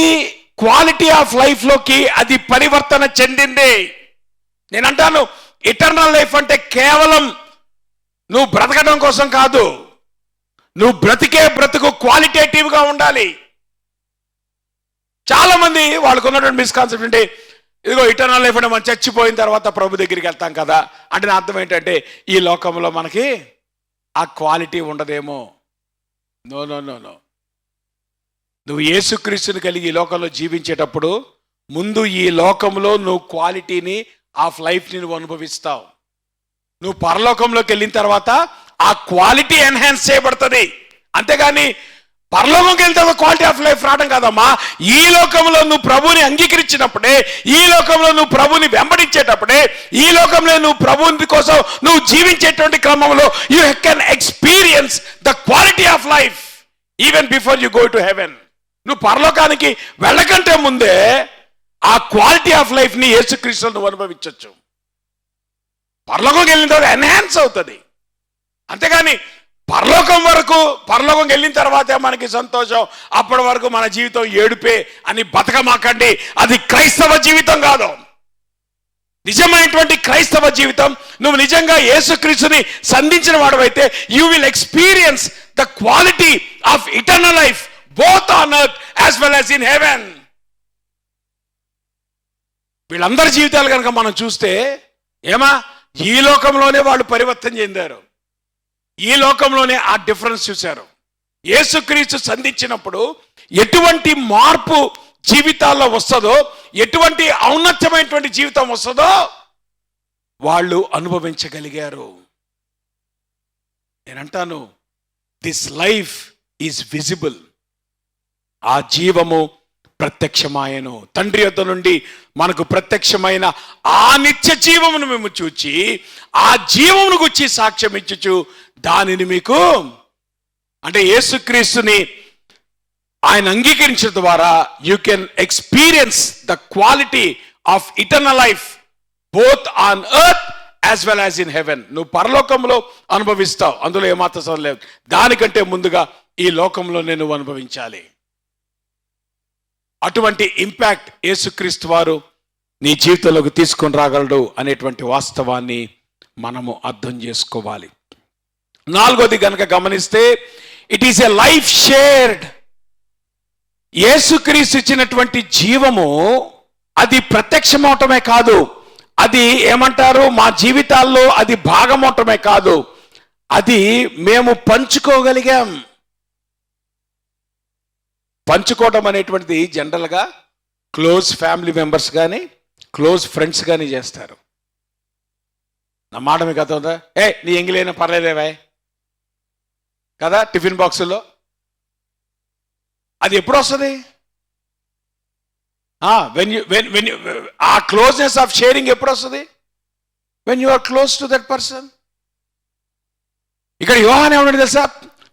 క్వాలిటీ ఆఫ్ లైఫ్లోకి అది పరివర్తన చెందింది. నేను అంటాను, ఇటర్నల్ లైఫ్ అంటే కేవలం నువ్వు బ్రతకడం కోసం కాదు, నువ్వు బ్రతికే బ్రతుకు క్వాలిటేటివ్గా ఉండాలి. చాలా మంది వాళ్ళకు ఉన్నటువంటి మిస్కాన్సెప్ట్ అంటే, ఇదిగో ఇటర్నల్ లైఫ్ అంటే మనం చచ్చిపోయిన తర్వాత ప్రభు దగ్గరికి వెళ్తాం కదా అంటే నా అర్థం ఏంటంటే ఈ లోకంలో మనకి ఆ క్వాలిటీ ఉండదేమో. నో నో నో నో నువ్వు యేసుక్రీస్తుని కలిగి ఈ లోకంలో జీవించేటప్పుడు ముందు ఈ లోకంలో నువ్వు క్వాలిటీని ఆఫ్ లైఫ్ని నువ్వు అనుభవిస్తావు. నువ్వు పరలోకంలోకి వెళ్ళిన తర్వాత ఆ క్వాలిటీ ఎన్హాన్స్ చేయబడుతుంది. అంతేగాని పరలోకంకి వెళ్తే క్వాలిటీ ఆఫ్ లైఫ్ రావడం కాదమ్మా. ఈ లోకంలో నువ్వు ప్రభుని అంగీకరించినప్పుడే, ఈ లోకంలో నువ్వు ప్రభుని వెంబడించేటప్పుడే, ఈ లోకంలో నువ్వు ప్రభుని కోసం నువ్వు జీవించేటువంటి క్రమంలో you can experience the quality of life even before you go to heaven. నువ్వు పరలోకానికి వెళ్ళకంటే ముందే ఆ క్వాలిటీ ఆఫ్ లైఫ్ని యేసుక్రీస్తులో నువ్వు అనుభవించవచ్చు. పరలోకంకి వెళ్ళిన తర్వాత ఎన్హాన్స్ అవుతుంది. అంతేగాని పరలోకం వెళ్ళిన తర్వాతే మనకి సంతోషం, అప్పటి వరకు మన జీవితం ఏడుపే అని బతకమాకండి. అది క్రైస్తవ జీవితం కాదు. నిజమైనటువంటి క్రైస్తవ జీవితం, నువ్వు నిజంగా యేసుక్రీస్తుని సంధించిన వాడవైతే you will experience the quality of eternal life both on earth as well as in heaven. వీళ్ళందరి జీవితాలు కనుక మనం చూస్తే ఈ లోకంలోనే వాళ్ళు పరివర్తన చెందారు, ఈ లోకంలోనే ఆ డిఫరెన్స్ చూశారు. యేసుక్రీస్తు సంధించినప్పుడు ఎటువంటి మార్పు జీవితాల్లో వస్తుందో, ఎటువంటి ఔన్నత్యమైనటువంటి జీవితం వస్తుందో వాళ్ళు అనుభవించగలిగారు. నేనంటాను, దిస్ లైఫ్ ఈజ్ విజిబుల్. ఆ జీవము ప్రత్యక్షమాయను. తండ్రి యొద్ద నుండి మనకు ప్రత్యక్షమైన ఆ నిత్య జీవమును మేము చూచి, ఆ జీవమును గురించి సాక్ష్యం ఇచ్చుచు దానిని మీకు, అంటే యేసుక్రీస్తుని ఆయన అంగీకరించడం ద్వారా you can experience the quality of eternal life both on earth as well as in haven. నువ్వు పరలోకంలో అనుభవిస్తావు, అందులో ఏమాత్రం సందేహం లేదు. దానికంటే ముందుగా ఈ లోకంలోనే నువ్వు అనుభవించాలి. అటువంటి ఇంపాక్ట్ యేసుక్రీస్తు వారు నీ జీవితంలోకి తీసుకొని రాగలడు అనేటువంటి వాస్తవాన్ని మనము అర్థం చేసుకోవాలి. నాలుగోది కనుక గమనిస్తే, it is a life shared. యేసుక్రీస్తు ఇచ్చినటువంటి జీవము అది ప్రత్యక్షమవటమే కాదు, అది మా జీవితాల్లో అది భాగమవటమే కాదు, అది మేము పంచుకోగలిగాం. పంచుకోవటం అనేటువంటిది జనరల్గా క్లోజ్ ఫ్యామిలీ మెంబర్స్ కానీ క్లోజ్ ఫ్రెండ్స్ కానీ చేస్తారు. నా మాట మీకు అర్థం నీ ఎంగిలైనా పర్లేదేవా కదా టిఫిన్ బాక్సుల్లో. అది ఎప్పుడు వస్తుంది? ఆ క్లోజ్నెస్ ఆఫ్ షేరింగ్ ఎప్పుడు వస్తుంది? When you are close to that person. ఇక్కడ యోహాన్ ఏమన్నాడు తెలుసా?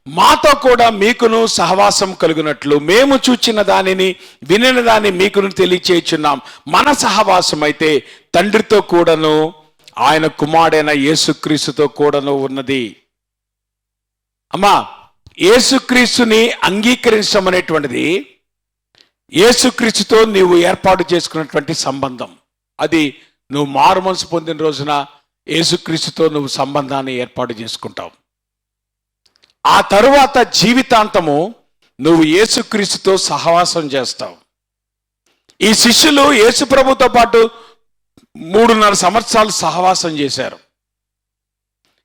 మాతో కూడా మీకును సహవాసం కలుగునట్లు మేము చూచిన దానిని వినిన దాన్ని మీకును తెలియచేయుచున్నాం. మన సహవాసం అయితే తండ్రితో కూడాను ఆయన కుమారుడైన యేసుక్రీస్తుతో కూడాను ఉన్నది. అమ్మా, యేసుక్రీస్తుని అంగీకరించడం అనేటువంటిది యేసుక్రీస్తుతో నీవు ఏర్పాటు చేసుకున్నటువంటి సంబంధం. అది నువ్వు మారుమనసు పొందిన రోజున యేసుక్రీస్తుతో నువ్వు సంబంధాన్ని ఏర్పాటు చేసుకుంటావు. ఆ తరువాత జీవితాంతము నువ్వు యేసుక్రీస్తుతో సహవాసం చేస్తావు. ఈ శిష్యులు యేసు ప్రభుతో పాటు 3.5 సంవత్సరాలు సహవాసం చేశారు.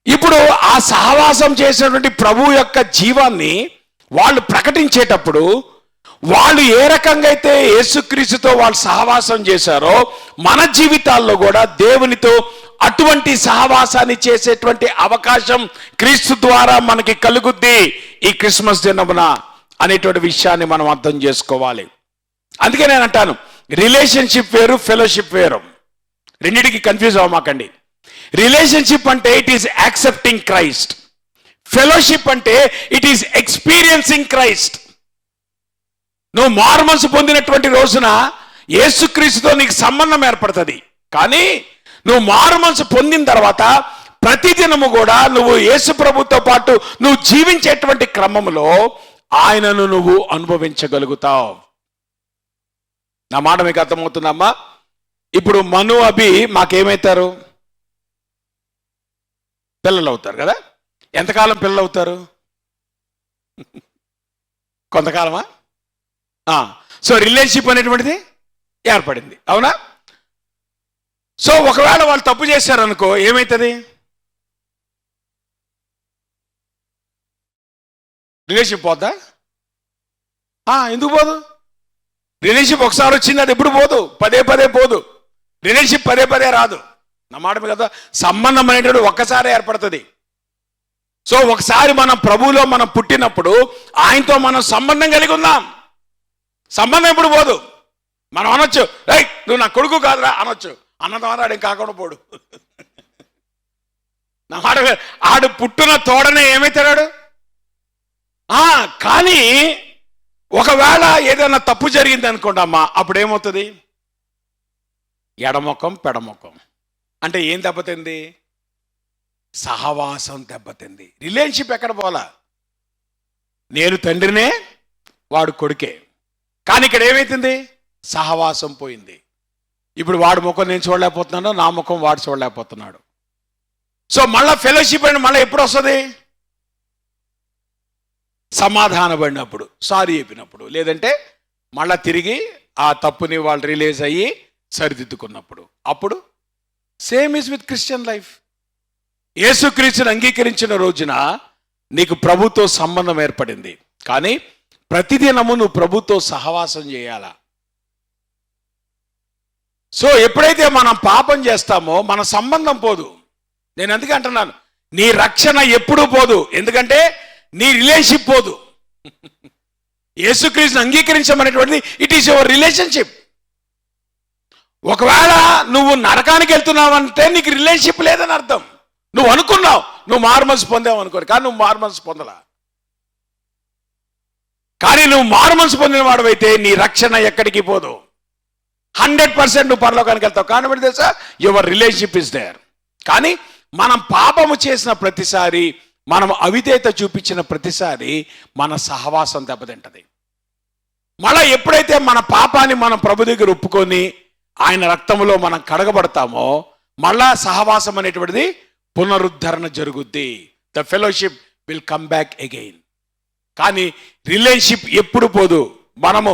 ఇప్పుడు ఆ సహవాసం చేసినటువంటి ప్రభు యొక్క జీవాన్ని వాళ్ళు ప్రకటించేటప్పుడు వాళ్ళు ఏ రకంగా అయితే యేసుక్రీస్తుతో వాళ్ళు సహవాసం చేశారో మన జీవితాల్లో కూడా దేవునితో అటువంటి సహవాసాన్ని చేసేటువంటి అవకాశం క్రీస్తు ద్వారా మనకి కలుగుద్ది ఈ క్రిస్మస్ దినమున అనేటువంటి విషయాన్ని మనం అర్థం చేసుకోవాలి. అందుకే నేను అంటాను, రిలేషన్షిప్ వేరు, ఫెలోషిప్ వేరు. రెండింటికి కన్ఫ్యూజ్ అవ్వమాకండి. రిలేషన్షిప్ అంటే it is accepting Christ. Fellowship అంటే ఇట్ ఈస్ ఎక్స్పీరియన్సింగ్ క్రైస్ట్. నువ్వు మారుమనసు పొందినటువంటి రోజున యేసుక్రీస్తుతో నీకు సంబంధం ఏర్పడుతుంది. కానీ నువ్వు మారుమనసు పొందిన తర్వాత ప్రతిదినము కూడా నువ్వు యేసు ప్రభుతో పాటు నువ్వు జీవించేటువంటి క్రమంలో ఆయనను నువ్వు అనుభవించగలుగుతావు. నా మాట మీకు అర్థమవుతుందమ్మా? ఇప్పుడు మను అభి మాకేమవుతారు? పిల్లలు అవుతారు కదా. ఎంతకాలం పిల్లలు అవుతారు? కొంతకాలమా? సో రిలేషన్షిప్ అనేటువంటిది ఏర్పడింది, అవునా? సో ఒకవేళ వాళ్ళు తప్పు చేశారనుకో ఏమవుతుంది? రిలేషన్షిప్ పోద్దా? ఎందుకు పోదు? రిలేషన్షిప్ ఒకసారి వచ్చింది, అది ఎప్పుడు పోదు, పదే పదే పోదు. రిలేషన్షిప్ పదే పదే రాదు. నా మాట మీద కదా. సంబంధం అనేటువంటి ఒక్కసారి ఏర్పడుతుంది. సో ఒకసారి మనం ప్రభువులో మనం పుట్టినప్పుడు ఆయనతో మనం సంబంధం కలిగి ఉన్నాం. సంబంధం ఎప్పుడు పోదు. మనం అనొచ్చు, రై్ నువ్వు నా కొడుకు కాదురా అనొచ్చు. అన్న ద్వారా ఆడు కాకుండా పోడు. నా మాట ఆడు పుట్టిన తోడనే ఏమైతాడు. కానీ ఒకవేళ ఏదైనా తప్పు జరిగింది అనుకోండి అమ్మా, అప్పుడు ఏమవుతుంది? ఎడముఖం పెడముఖం అంటే ఏం దెబ్బతింది? సహవాసం దెబ్బతింది. రిలేషన్షిప్ ఎక్కడ పోలా? నేను తండ్రినే, వాడు కొడుకే. కానీ ఇక్కడ ఏమైతుంది? సహవాసం పోయింది. ఇప్పుడు వాడి ముఖం నేను చూడలేకపోతున్నాను, నా ముఖం వాడు చూడలేకపోతున్నాడు. సో మళ్ళా ఫెలోషిప్ అని మళ్ళీ ఎప్పుడు వస్తుంది? సమాధానపడినప్పుడు, సారీ చెప్పినప్పుడు, లేదంటే మళ్ళా తిరిగి ఆ తప్పుని వాళ్ళు రిలీజ్ అయ్యి సరిదిద్దుకున్నప్పుడు. అప్పుడు same is with Christian life. యేసుక్రీస్తుని అంగీకరించిన రోజున నీకు ప్రభుతో సంబంధం ఏర్పడింది. కానీ ప్రతిదినము నువ్వు ప్రభుతో సహవాసం చేయాలా. సో ఎప్పుడైతే మనం పాపం చేస్తామో మన సంబంధం పోదు. నేను అందుకే అంటున్నాను, నీ రక్షణ ఎప్పుడూ పోదు. ఎందుకంటే నీ రిలేషన్షిప్ పోదు. యేసుక్రీస్తుని అంగీకరించమనేటువంటిది ఇట్ ఈస్ యువర్ రిలేషన్షిప్. ఒకవేళ నువ్వు నరకానికి వెళ్తున్నావంటే నీకు రిలేషన్షిప్ లేదని అర్థం. నువ్వు అనుకున్నావు నువ్వు మారుమనసు పొందావు అనుకోరు, కానీ నువ్వు మారుమనసు పొందలా. కానీ నువ్వు మారుమనసు పొందిన వాడవైతే నీ రక్షణ ఎక్కడికి పోదు. 100% నువ్వు పరలోకానికి వెళ్తావు. కానీ తెలుసా, యువర్ రిలేషన్షిప్ ఇస్ దేర్. కానీ మనం పాపము చేసిన ప్రతిసారి, మనం అవిధేయత చూపించిన ప్రతిసారి మన సహవాసం దెబ్బతింటది. మళ్ళీ ఎప్పుడైతే మన పాపాన్ని మనం ప్రభు దగ్గర ఒప్పుకొని ఆయన రక్తంలో మనం కడగబడతామో మళ్ళా సహవాసం అనేటువంటిది పునరుద్ధరణ జరుగుద్ది. The fellowship will come back again. కానీ రిలేషన్షిప్ ఎప్పుడు పోదు. మనము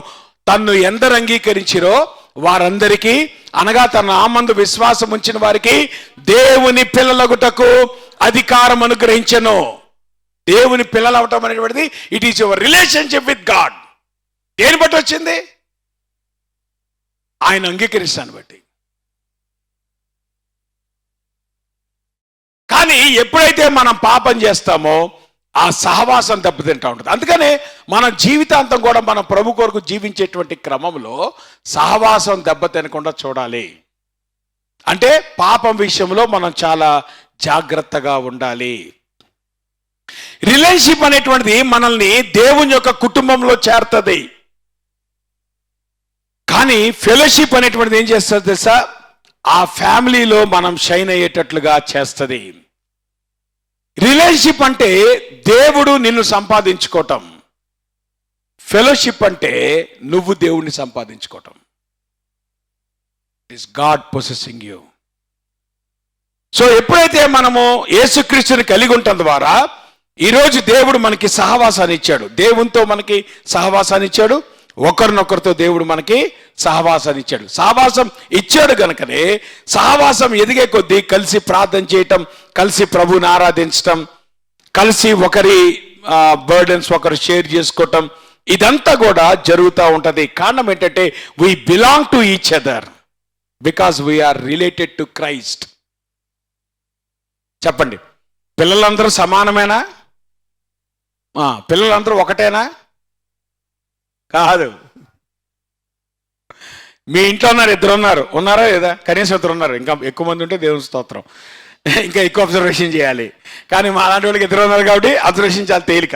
తన్ను ఎందరు అంగీకరించిరో వారందరికీ, అనగా తన నామందు విశ్వాసం ఉంచిన వారికి దేవుని పిల్లలగుటకు అధికారం అనుగ్రహించెను. దేవుని పిల్లలు అవటం అనేటువంటిది it is your relationship with God. దేని బట్టి వచ్చింది? ఆయన అంగీకరిస్తాను బట్టి. కానీ ఎప్పుడైతే మనం పాపం చేస్తామో ఆ సహవాసం దెబ్బతింటా ఉంటుంది. అందుకనే మన జీవితాంతం కూడా మన ప్రభు కొరకు జీవించేటువంటి క్రమంలో సహవాసం దెబ్బతినకుండా చూడాలి. అంటే పాపం విషయంలో మనం చాలా జాగ్రత్తగా ఉండాలి. రిలేషన్షిప్ అనేటువంటిది మనల్ని దేవుని యొక్క కుటుంబంలో చేరుతుంది. కానీ ఫెలోషిప్ అనేటువంటిది ఏం చేస్తుంది తెలుసా? ఆ ఫ్యామిలీలో మనం షైన్ అయ్యేటట్లుగా చేస్తుంది. రిలేషన్షిప్ అంటే దేవుడు నిన్ను సంపాదించుకోవటం, ఫెలోషిప్ అంటే నువ్వు దేవుడిని సంపాదించుకోవటం. It is God possessing you. So ఎప్పుడైతే మనము యేసుక్రీస్తుని కలిగి ఉండటం ద్వారా ఈరోజు దేవుడు మనకి సహవాసాన్ని ఇచ్చాడు. దేవునితో మనకి సహవాసాన్ని ఇచ్చాడు, ఒకరినొకరితో దేవుడు మనకి సహవాసాన్ని ఇచ్చాడు. సహవాసం ఇచ్చాడు కనుకనే సహవాసం ఎదిగే కొద్దీ కలిసి ప్రార్థన చేయటం, కలిసి ప్రభువుని ఆరాధించటం, కలిసి ఒకరి బర్డెన్స్ ఒకరు షేర్ చేసుకోవటం, ఇదంతా కూడా జరుగుతూ ఉంటుంది. కారణం ఏంటంటే we belong to each other because we are related to Christ. చెప్పండి, పిల్లలందరూ సమానమేనా? పిల్లలందరూ ఒకటేనా? కాదు. మీ ఇంట్లో ఉన్నారు, ఇద్దరు ఉన్నారా లేదా? కనీసం ఇద్దరు ఉన్నారు. ఇంకా ఎక్కువ మంది ఉంటే దేవుని స్తోత్రం, ఇంకా ఎక్కువ అబ్జర్వేషన్ చేయాలి. కానీ మా అలాంటి వాళ్ళకి ఇద్దరు ఉన్నారు కాబట్టి అబ్జర్వేషన్ చాలా తేలిక.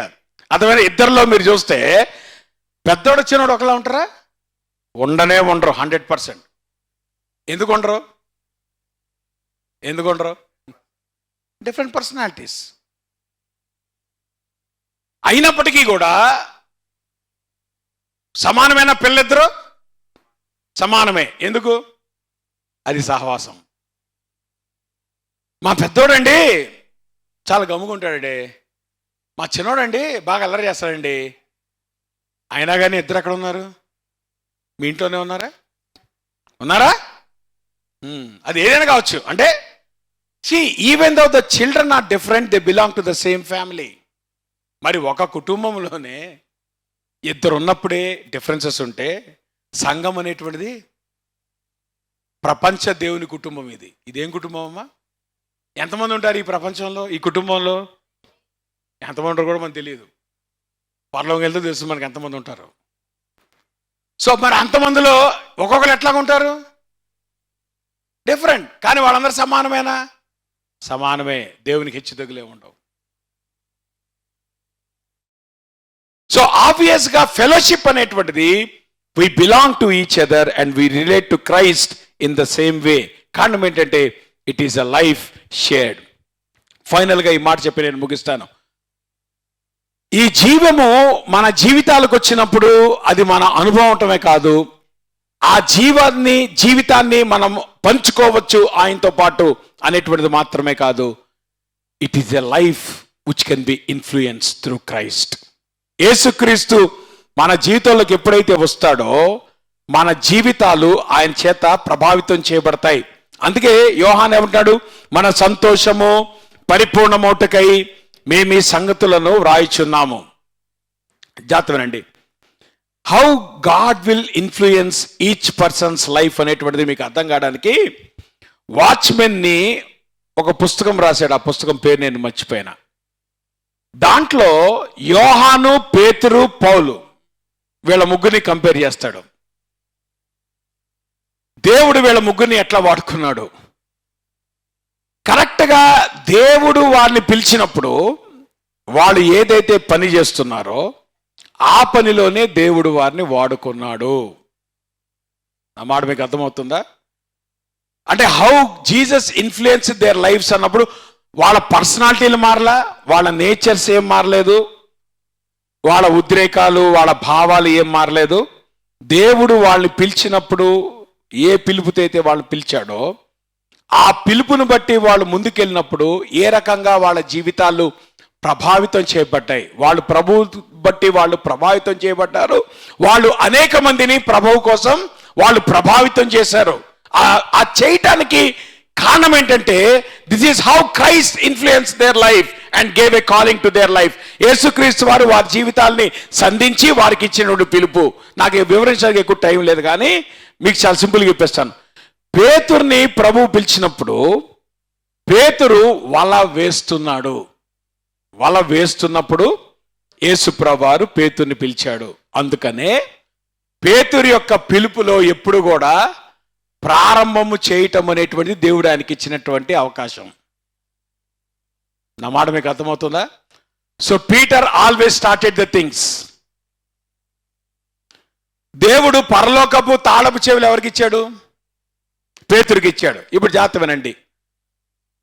అర్థమైన ఇద్దరిలో మీరు చూస్తే పెద్దోడు చిన్నోడు ఒకలా ఉంటారా? ఉండరు 100%. ఎందుకు ఉండరు? డిఫరెంట్ పర్సనాలిటీస్ అయినప్పటికీ కూడా సమానమైన పిల్లలిద్దరూ సమానమే. ఎందుకు? అది సహవాసం. మా పెద్దోడండి చాలా గమ్ముకుంటాడండి, మా చిన్నోడండి బాగా అల్లరి చేస్తాడండి. అయినా కానీ ఇద్దరు ఎక్కడ ఉన్నారు? మీ ఇంట్లోనే ఉన్నారా? అది ఏదైనా కావచ్చు. అంటే even though the children are different, they belong to the same family. మరి ఒక కుటుంబంలోనే ఇద్దరు ఉన్నప్పుడే డిఫరెన్సెస్ ఉంటే సంఘం అనేటువంటిది ప్రపంచ దేవుని కుటుంబం. ఇదేం కుటుంబం అమ్మా? ఎంతమంది ఉంటారు ఈ ప్రపంచంలో? ఈ కుటుంబంలో ఎంతమంది ఉంటారు కూడా మనకు తెలియదు. పరలోకి వెళ్తే తెలుసు మనకి ఎంతమంది ఉంటారు. సో మరి అంతమందిలో ఒక్కొక్కరు ఎట్లాగా ఉంటారు? డిఫరెంట్. కానీ వాళ్ళందరూ సమానమేనా? సమానమే. దేవునికి హెచ్చు తగులే ఉండవు. సో ఆబ్వియస్గా ఫెలోషిప్ అనేటువంటిది we belong to each other and we relate to Christ in the same way. కారణం ఏంటంటే it is a life shared. ఫైనల్గా ఈ మాట చెప్పి నేను ముగిస్తాను. ఈ జీవము మన జీవితాలకు వచ్చినప్పుడు అది మన అనుభవం అవటమే కాదు, ఆ జీవితాన్ని మనం పంచుకోవచ్చు ఆయనతో పాటు అనేటువంటిది మాత్రమే కాదు, it is a life which can be influence through Christ. యేసుక్రీస్తు మన జీవితంలోకి ఎప్పుడైతే వస్తాడో మన జీవితాలు ఆయన చేత ప్రభావితం చేయబడతాయి. అందుకే యోహాను ఏమంటాడు? మన సంతోషము పరిపూర్ణమౌటకై మేము ఈ సంగతులను వ్రాయిచున్నాము. జాగ్రత్తనండి. How God will influence each person's life అనేటువంటిది మీకు అర్థం కావడానికి వాచ్మెన్ని ఒక పుస్తకం రాశాడు. ఆ పుస్తకం పేరు నేను మర్చిపోయినా. దాంట్లో యోహాను, పేతురు, పౌలు వీళ్ళ ముగ్గురిని కంపేర్ చేస్తాడు. దేవుడు వీళ్ళ ముగ్గురిని ఎట్లా వాడుకున్నాడు? కరెక్ట్గా దేవుడు వారిని పిలిచినప్పుడు వాళ్ళు ఏదైతే పని చేస్తున్నారో ఆ పనిలోనే దేవుడు వారిని వాడుకున్నాడు. ఆ మాట మీకు అర్థమవుతుందా? అంటే how Jesus influence there lifes అన్నప్పుడు వాళ్ళ పర్సనాలిటీలు మారలా, వాళ్ళ నేచర్స్ ఏం మారలేదు, వాళ్ళ ఉద్రేకాలు వాళ్ళ భావాలు ఏం మారలేదు. దేవుడు వాళ్ళని పిలిచినప్పుడు ఏ పిలుపుతో అయితే వాళ్ళు పిలిచాడో ఆ పిలుపును బట్టి వాళ్ళు ముందుకెళ్ళినప్పుడు ఏ రకంగా వాళ్ళ జీవితాలు ప్రభావితం చేయబడ్డాయి. వాళ్ళు ప్రభువు బట్టి వాళ్ళు ప్రభావితం చేయబడ్డారు. వాళ్ళు అనేక మందిని ప్రభువు కోసం వాళ్ళు ప్రభావితం చేశారు. ఆ చేయటానికి కారణం ఏంటంటే this is how Christ influence their life and gave a calling to their life. యేసుక్రీస్తు వారు వారి జీవితాల్ని సంధించి వారికి ఇచ్చిన పిలుపు. నాకు వివరించడానికి ఎక్కువ టైం లేదు కానీ మీకు చాలా సింపుల్గా చెప్పేస్తాను. పేతుర్ని ప్రభువు పిలిచినప్పుడు పేతురు వల వేస్తున్నప్పుడు యేసుప్రభువు వారు పేతుర్ని పిలిచాడు. అందుకనే పేతురు యొక్క పిలుపులో ఎప్పుడు కూడా ప్రారంభము చేయటం అనేటువంటిది దేవుడు ఆయనకి ఇచ్చినటువంటి అవకాశం. నా మాట మీకు అర్థమవుతుందా? So Peter always started the things. దేవుడు పరలోకపు తాళపు చెవులు ఎవరికి ఇచ్చాడు? పేతురికి ఇచ్చాడు. ఇప్పుడు జాగ్రత్త వినండి,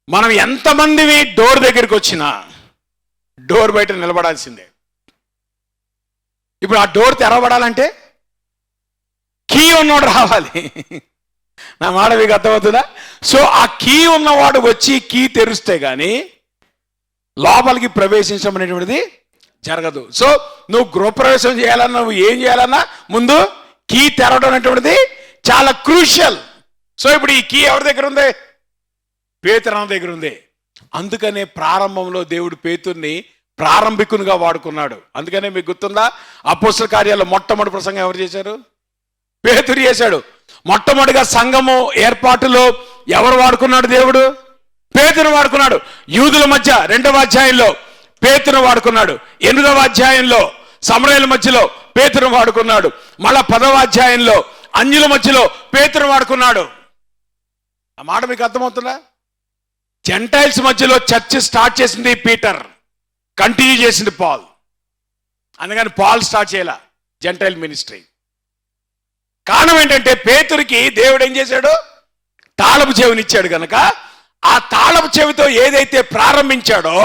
మనం ఎంతమందివి డోర్ దగ్గరికి వచ్చినా డోర్ బయట నిలబడాల్సిందే. ఇప్పుడు ఆ డోర్ తెరవబడాలంటే కీ ఉన్నవాడు రావాలి. నా మాట మీకు అర్థమవుతుందా? సో ఆ కీ ఉన్నవాడు వచ్చి కీ తెరిస్తే గాని లోపలికి ప్రవేశించడం అనేటువంటిది జరగదు. సో నువ్వు గృహప్రవేశం చేయాలన్నా, నువ్వు ఏం చేయాలన్నా ముందు కీ తెరవడం అనేటువంటిది చాలా క్రూషియల్. సో ఇప్పుడు ఈ కీ ఎవరి దగ్గర ఉంది? పేతురు దగ్గర ఉంది. అందుకనే ప్రారంభంలో దేవుడు పేతుర్ని ప్రారంభికునిగా వాడుకున్నాడు. అందుకనే మీకు గుర్తుందా, అపోస్తల కార్యాల్లో మొట్టమొదటి ప్రసంగం ఎవరు చేశారు? పేతురు చేశాడు. మొట్టమొదటిగా సంఘము ఏర్పాటులో ఎవరు వాడుకున్నాడు? దేవుడు పేతురు వాడుకున్నాడు. యూదుల మధ్య 2వ అధ్యాయంలో పేతురు వాడుకున్నాడు. 8వ అధ్యాయంలో సమరయుల మధ్యలో పేతురు వాడుకున్నాడు. మళ్ళా 10వ అధ్యాయంలో అన్యుల మధ్యలో పేతురు వాడుకున్నాడు. ఆ మాట మీకు అర్థమవుతుందా? జెంటైల్స్ మధ్యలో చర్చ్ స్టార్ట్ చేసింది పీటర్, కంటిన్యూ చేసింది పాల్. అందుకని పాల్ స్టార్ట్ చేయాల జెంటైల్ మినిస్ట్రీ. కారణం ఏంటంటే పేతురికి దేవుడు ఏం చేశాడు? తాళపు చెవినిచ్చాడు కనుక ఆ తాళపు చెవితో ఏదైతే ప్రారంభించాడో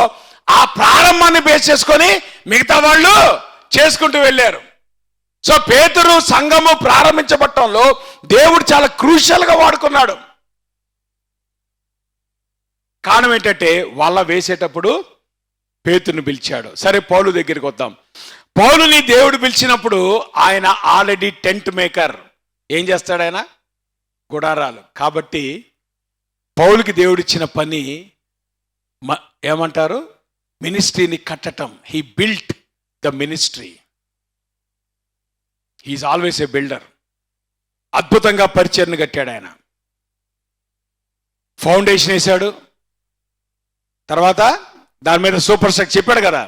ఆ ప్రారంభాన్ని బేస్ చేసుకొని మిగతా వాళ్ళు చేసుకుంటూ వెళ్ళారు. సో పేతురు సంఘము ప్రారంభించబట్టంలో దేవుడు చాలా క్రూషియల్గా వాడుకున్నాడు. కారణం ఏంటంటే వాళ్ళ వేసేటప్పుడు పేతురుని పిలిచాడు. సరే, పౌలు దగ్గరికి వద్దాం. పౌలుని దేవుడు పిలిచినప్పుడు ఆయన ఆల్రెడీ టెంట్ మేకర్. ఏం చేస్తాడు ఆయన? గుడారాలు. కాబట్టి పౌలుకి దేవుడిచ్చిన పని ఏమంటారు? మినిస్ట్రీని కట్టటం. He built the ministry. He is always a builder. అద్భుతంగా పరిచర్ని కట్టాడు ఆయన. ఫౌండేషన్ వేశాడు, తర్వాత దాని మీద సూపర్ స్ట్రక్చర్ చెప్పాడు కదా,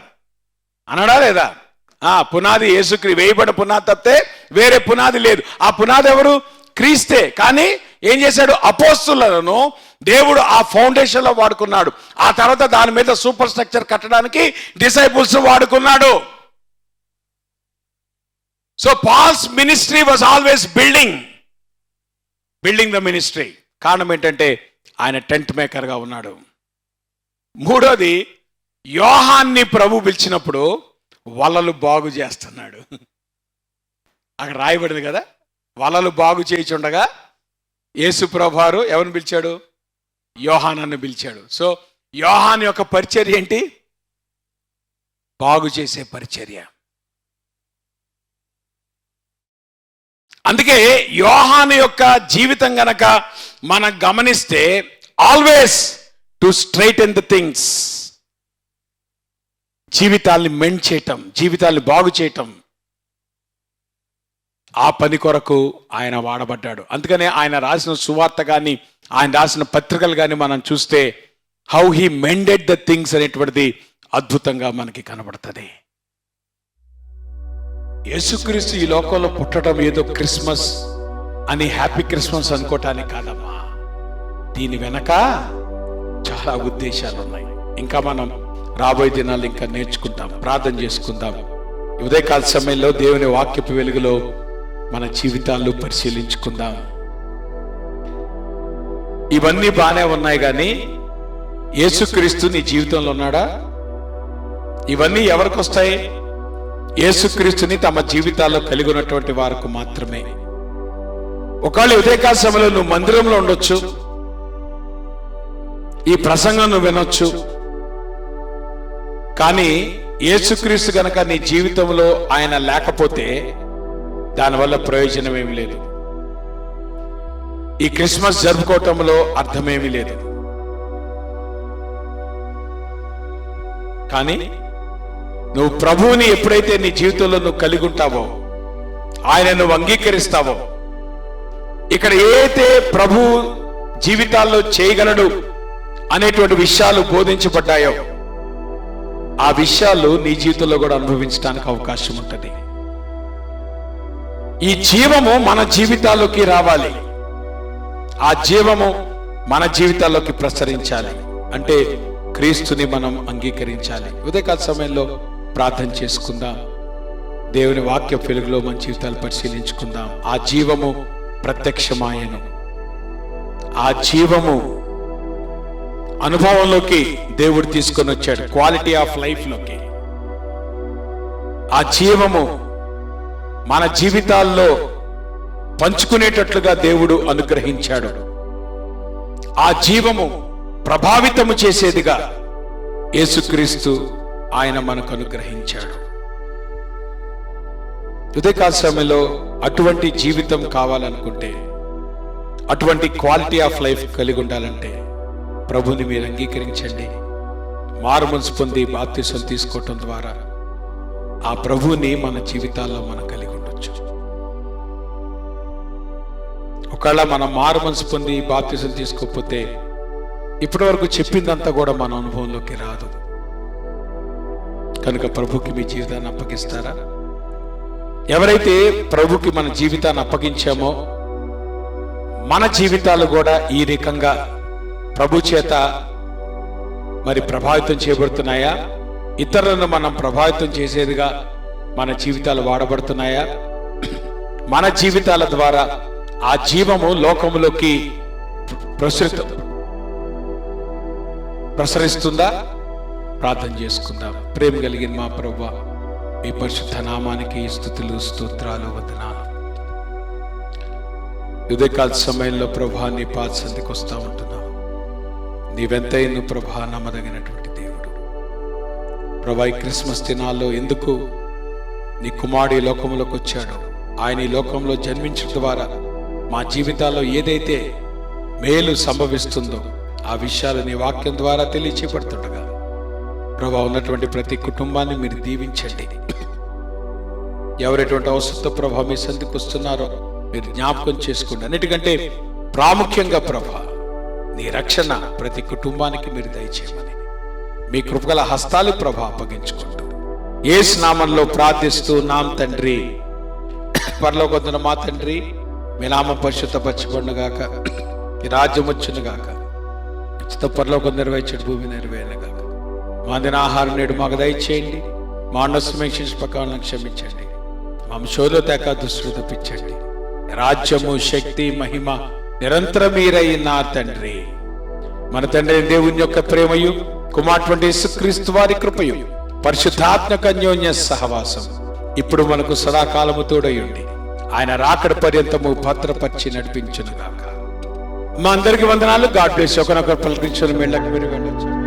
అనడా లేదా? పునాది యేసుక్రీ వేయబడిన పునాది తప్పితే వేరే పునాది లేదు. ఆ పునాది ఎవరు? క్రీస్తే. కానీ ఏం చేశాడు? అపోస్తులను దేవుడు ఆ ఫౌండేషన్ లో వాడుకున్నాడు. ఆ తర్వాత దాని మీద సూపర్ స్ట్రక్చర్ కట్టడానికి డిసైపుల్స్ వాడుకున్నాడు. So Paul's ministry was always building the ministry. కారణం ఏంటంటే ఆయన టెంట్ మేకర్ గా ఉన్నాడు. మూడోది, యోహాన్ని ప్రభు పిలిచినప్పుడు వలలు బాగు చేస్తున్నాడు. అక్కడ రాయబడింది కదా, వలలు బాగు చేయించుండగా యేసు ప్రభువారు ఎవరిని పిలిచాడు? యోహానాన్ని పిలిచాడు. సో యోహాన్ యొక్క పరిచర్య ఏంటి? బాగు చేసే పరిచర్య. అందుకే యోహాను యొక్క జీవితం గనక మనం గమనిస్తే always to straighten the things. జీవితాల్ని మెండ్ చేయటం, జీవితాల్ని బాగు చేయటం, ఆ పని కొరకు ఆయన వాడబడ్డాడు. అందుకనే ఆయన రాసిన సువార్త కానీ ఆయన రాసిన పత్రికలు కానీ మనం చూస్తే హౌ హీ మెండెడ్ ద థింగ్స్ అనేటువంటిది అద్భుతంగా మనకి కనబడుతుంది. యేసుక్రీస్తు ఈ లోకంలో పుట్టడం ఏదో క్రిస్మస్ అని హ్యాపీ క్రిస్మస్ అనుకోవటానికి కాదమ్మా. దీని వెనక చాలా ఉద్దేశాలు ఉన్నాయి. ఇంకా మనం రాబోయే దినాలు ఇంకా నేర్చుకుంటాం, ప్రార్థన చేసుకుందాం. ఉదయకాల సమయంలో దేవుని వాక్యపు వెలుగులో మన జీవితాల్లో పరిశీలించుకుందాం. ఇవన్నీ బాగానే ఉన్నాయి, కానీ యేసుక్రీస్తు నీ జీవితంలో ఉన్నాడా? ఇవన్నీ ఎవరికి వస్తాయి? యేసుక్రీస్తుని తమ జీవితాల్లో కలిగి ఉన్నటువంటి వారికి మాత్రమే. ఒకవేళ ఉదయకాల సమయంలో నువ్వు మందిరంలో ఉండొచ్చు, ఈ ప్రసంగం నువ్వు వినొచ్చు, కానీ యేసుక్రీస్తు గనక నీ జీవితంలో ఆయన లేకపోతే దానివల్ల ప్రయోజనం ఏమి లేదు. ఈ క్రిస్మస్ జరుపుకోవటంలో అర్థమేమీ లేదు. కానీ నువ్వు ప్రభువుని ఎప్పుడైతే నీ జీవితంలో నువ్వు కలిగి ఉంటావో, ఆయన నువ్వు అంగీకరిస్తావో, ఇక్కడ ఏదైతే ప్రభు జీవితాల్లో చేయగలడు అనేటువంటి విషయాలు బోధించబడ్డాయో ఆ విషయాలు నీ జీవితంలో కూడా అనుభవించడానికి అవకాశం ఉంటుంది. ఈ జీవము మన జీవితాల్లోకి రావాలి, ఆ జీవము మన జీవితాల్లోకి ప్రసరించాలి. అంటే క్రీస్తుని మనం అంగీకరించాలి. ఉదయకాల సమయంలో ప్రార్థన చేసుకుందాం. దేవుని వాక్య వెలుగులో మన జీవితాలు పరిశీలించుకుందాం. ఆ జీవము ప్రత్యక్షమాయను. ఆ జీవము అనుభవంలోకి దేవుడు తీసుకొని వచ్చాడు, క్వాలిటీ ఆఫ్ లైఫ్ లోకి. ఆ జీవము మన జీవితాల్లో పంచుకునేటట్లుగా దేవుడు అనుగ్రహించాడు. ఆ జీవము ప్రభావితము చేసేదిగా యేసుక్రీస్తు ఆయన మనకు అనుగ్రహించాడు. ఉదయకాల సమయంలో అటువంటి జీవితం కావాలనుకుంటే, అటువంటి క్వాలిటీ ఆఫ్ లైఫ్ కలిగి ఉండాలంటే ప్రభుని మీరు అంగీకరించండి. మారుమనసు పొంది బాప్తిసం తీసుకోవటం ద్వారా ఆ ప్రభువుని మన జీవితాల్లో మనం కలిగి ఉండొచ్చు. ఒకవేళ మనం మారుమనసు పొంది బాప్తిసం తీసుకోకపోతే ఇప్పటి వరకు చెప్పిందంతా కూడా మన అనుభవంలోకి రాదు. కనుక ప్రభుకి మీ జీవితాన్ని అప్పగిస్తారా? ఎవరైతే ప్రభుకి మన జీవితాన్ని అప్పగించామో మన జీవితాలు కూడా ఈ రకంగా ప్రభు చేత మరి ప్రభావితం చేయబడుతున్నాయా? ఇతరులను మనం ప్రభావితం చేసేదిగా మన జీవితాలు వాడబడుతున్నాయా? మన జీవితాల ద్వారా ఆ జీవము లోకములోకి ప్రసరిస్తుందా? ప్రార్థన చేసుకుందాం. ప్రేమ కలిగిన మా ప్రభువా, మీ పరిశుద్ధ నామానికి స్తుతులు, స్తోత్రాలు, వందనాలు. ఉదయకాల సమయంలో ప్రభా నీ పాద సన్నిధికి వస్తూ ఉంటున్నాం. నీవెంతైనా ప్రభా నమ్మదగినటువంటి దేవుడు. ప్రభా ఈ క్రిస్మస్ దినాల్లో ఎందుకు నీ కుమారుడు ఈ లోకంలోకి వచ్చాడో, ఆయన ఈ లోకంలో జన్మించడం ద్వారా మా జీవితాల్లో ఏదైతే మేలు సంభవిస్తుందో ఆ విషయాలు నీ వాక్యం ద్వారా తెలియచేయబడుతుండగా ప్రభా ఉన్నటువంటి ప్రతి కుటుంబాన్ని మీరు దీవించండి. ఎవరెటువంటి అవసరంతో ప్రభా మీ సంధికి వస్తున్నారో మీరు జ్ఞాపకం చేసుకోండి. అన్నిటికంటే ప్రాముఖ్యంగా ప్రభా నీ రక్షణ ప్రతి కుటుంబానికి మీరు దయచేయమని మీ కృపగల హస్తాలు ప్రభా అప్పగించుకుంటూ యేసు నామంలో ప్రార్థిస్తూ నామ తండ్రి. పరలోకమందున్న మా తండ్రి, మీ నామం పరిశుద్ధపరచబడునుగాక, మీ రాజ్యం వచ్చునుగాక, పరలోకం నెరవేర్చడు భూమి నెరవేరునుగాక. మా దిన ఆహారం నేడు మాకు దయచేయండి. మా అన్నస్మేక్షించపకాలను క్షమించండి. మా శోధ తేక దుష్టులు తప్పించండి. రాజ్యము, శక్తి, మహిమ నిరంతరం మీరైన తండ్రి. మన తండ్రి దేవుని యొక్క ప్రేమయు, కుమారుడు యేసుక్రీస్తు వారి కృపయు, పరిశుద్ధాత్మక అన్యోన్య సహవాసం ఇప్పుడు మనకు సదాకాలము తోడయుండి ఆయన రాకడ పర్యంతము భద్రపరిచి నడిపించునుగాక. మా అందరికి వందనాలు. God bless. ఒకనొకరు పలకరించిన మేళ్ళకి మీరు వెళ్ళొచ్చు.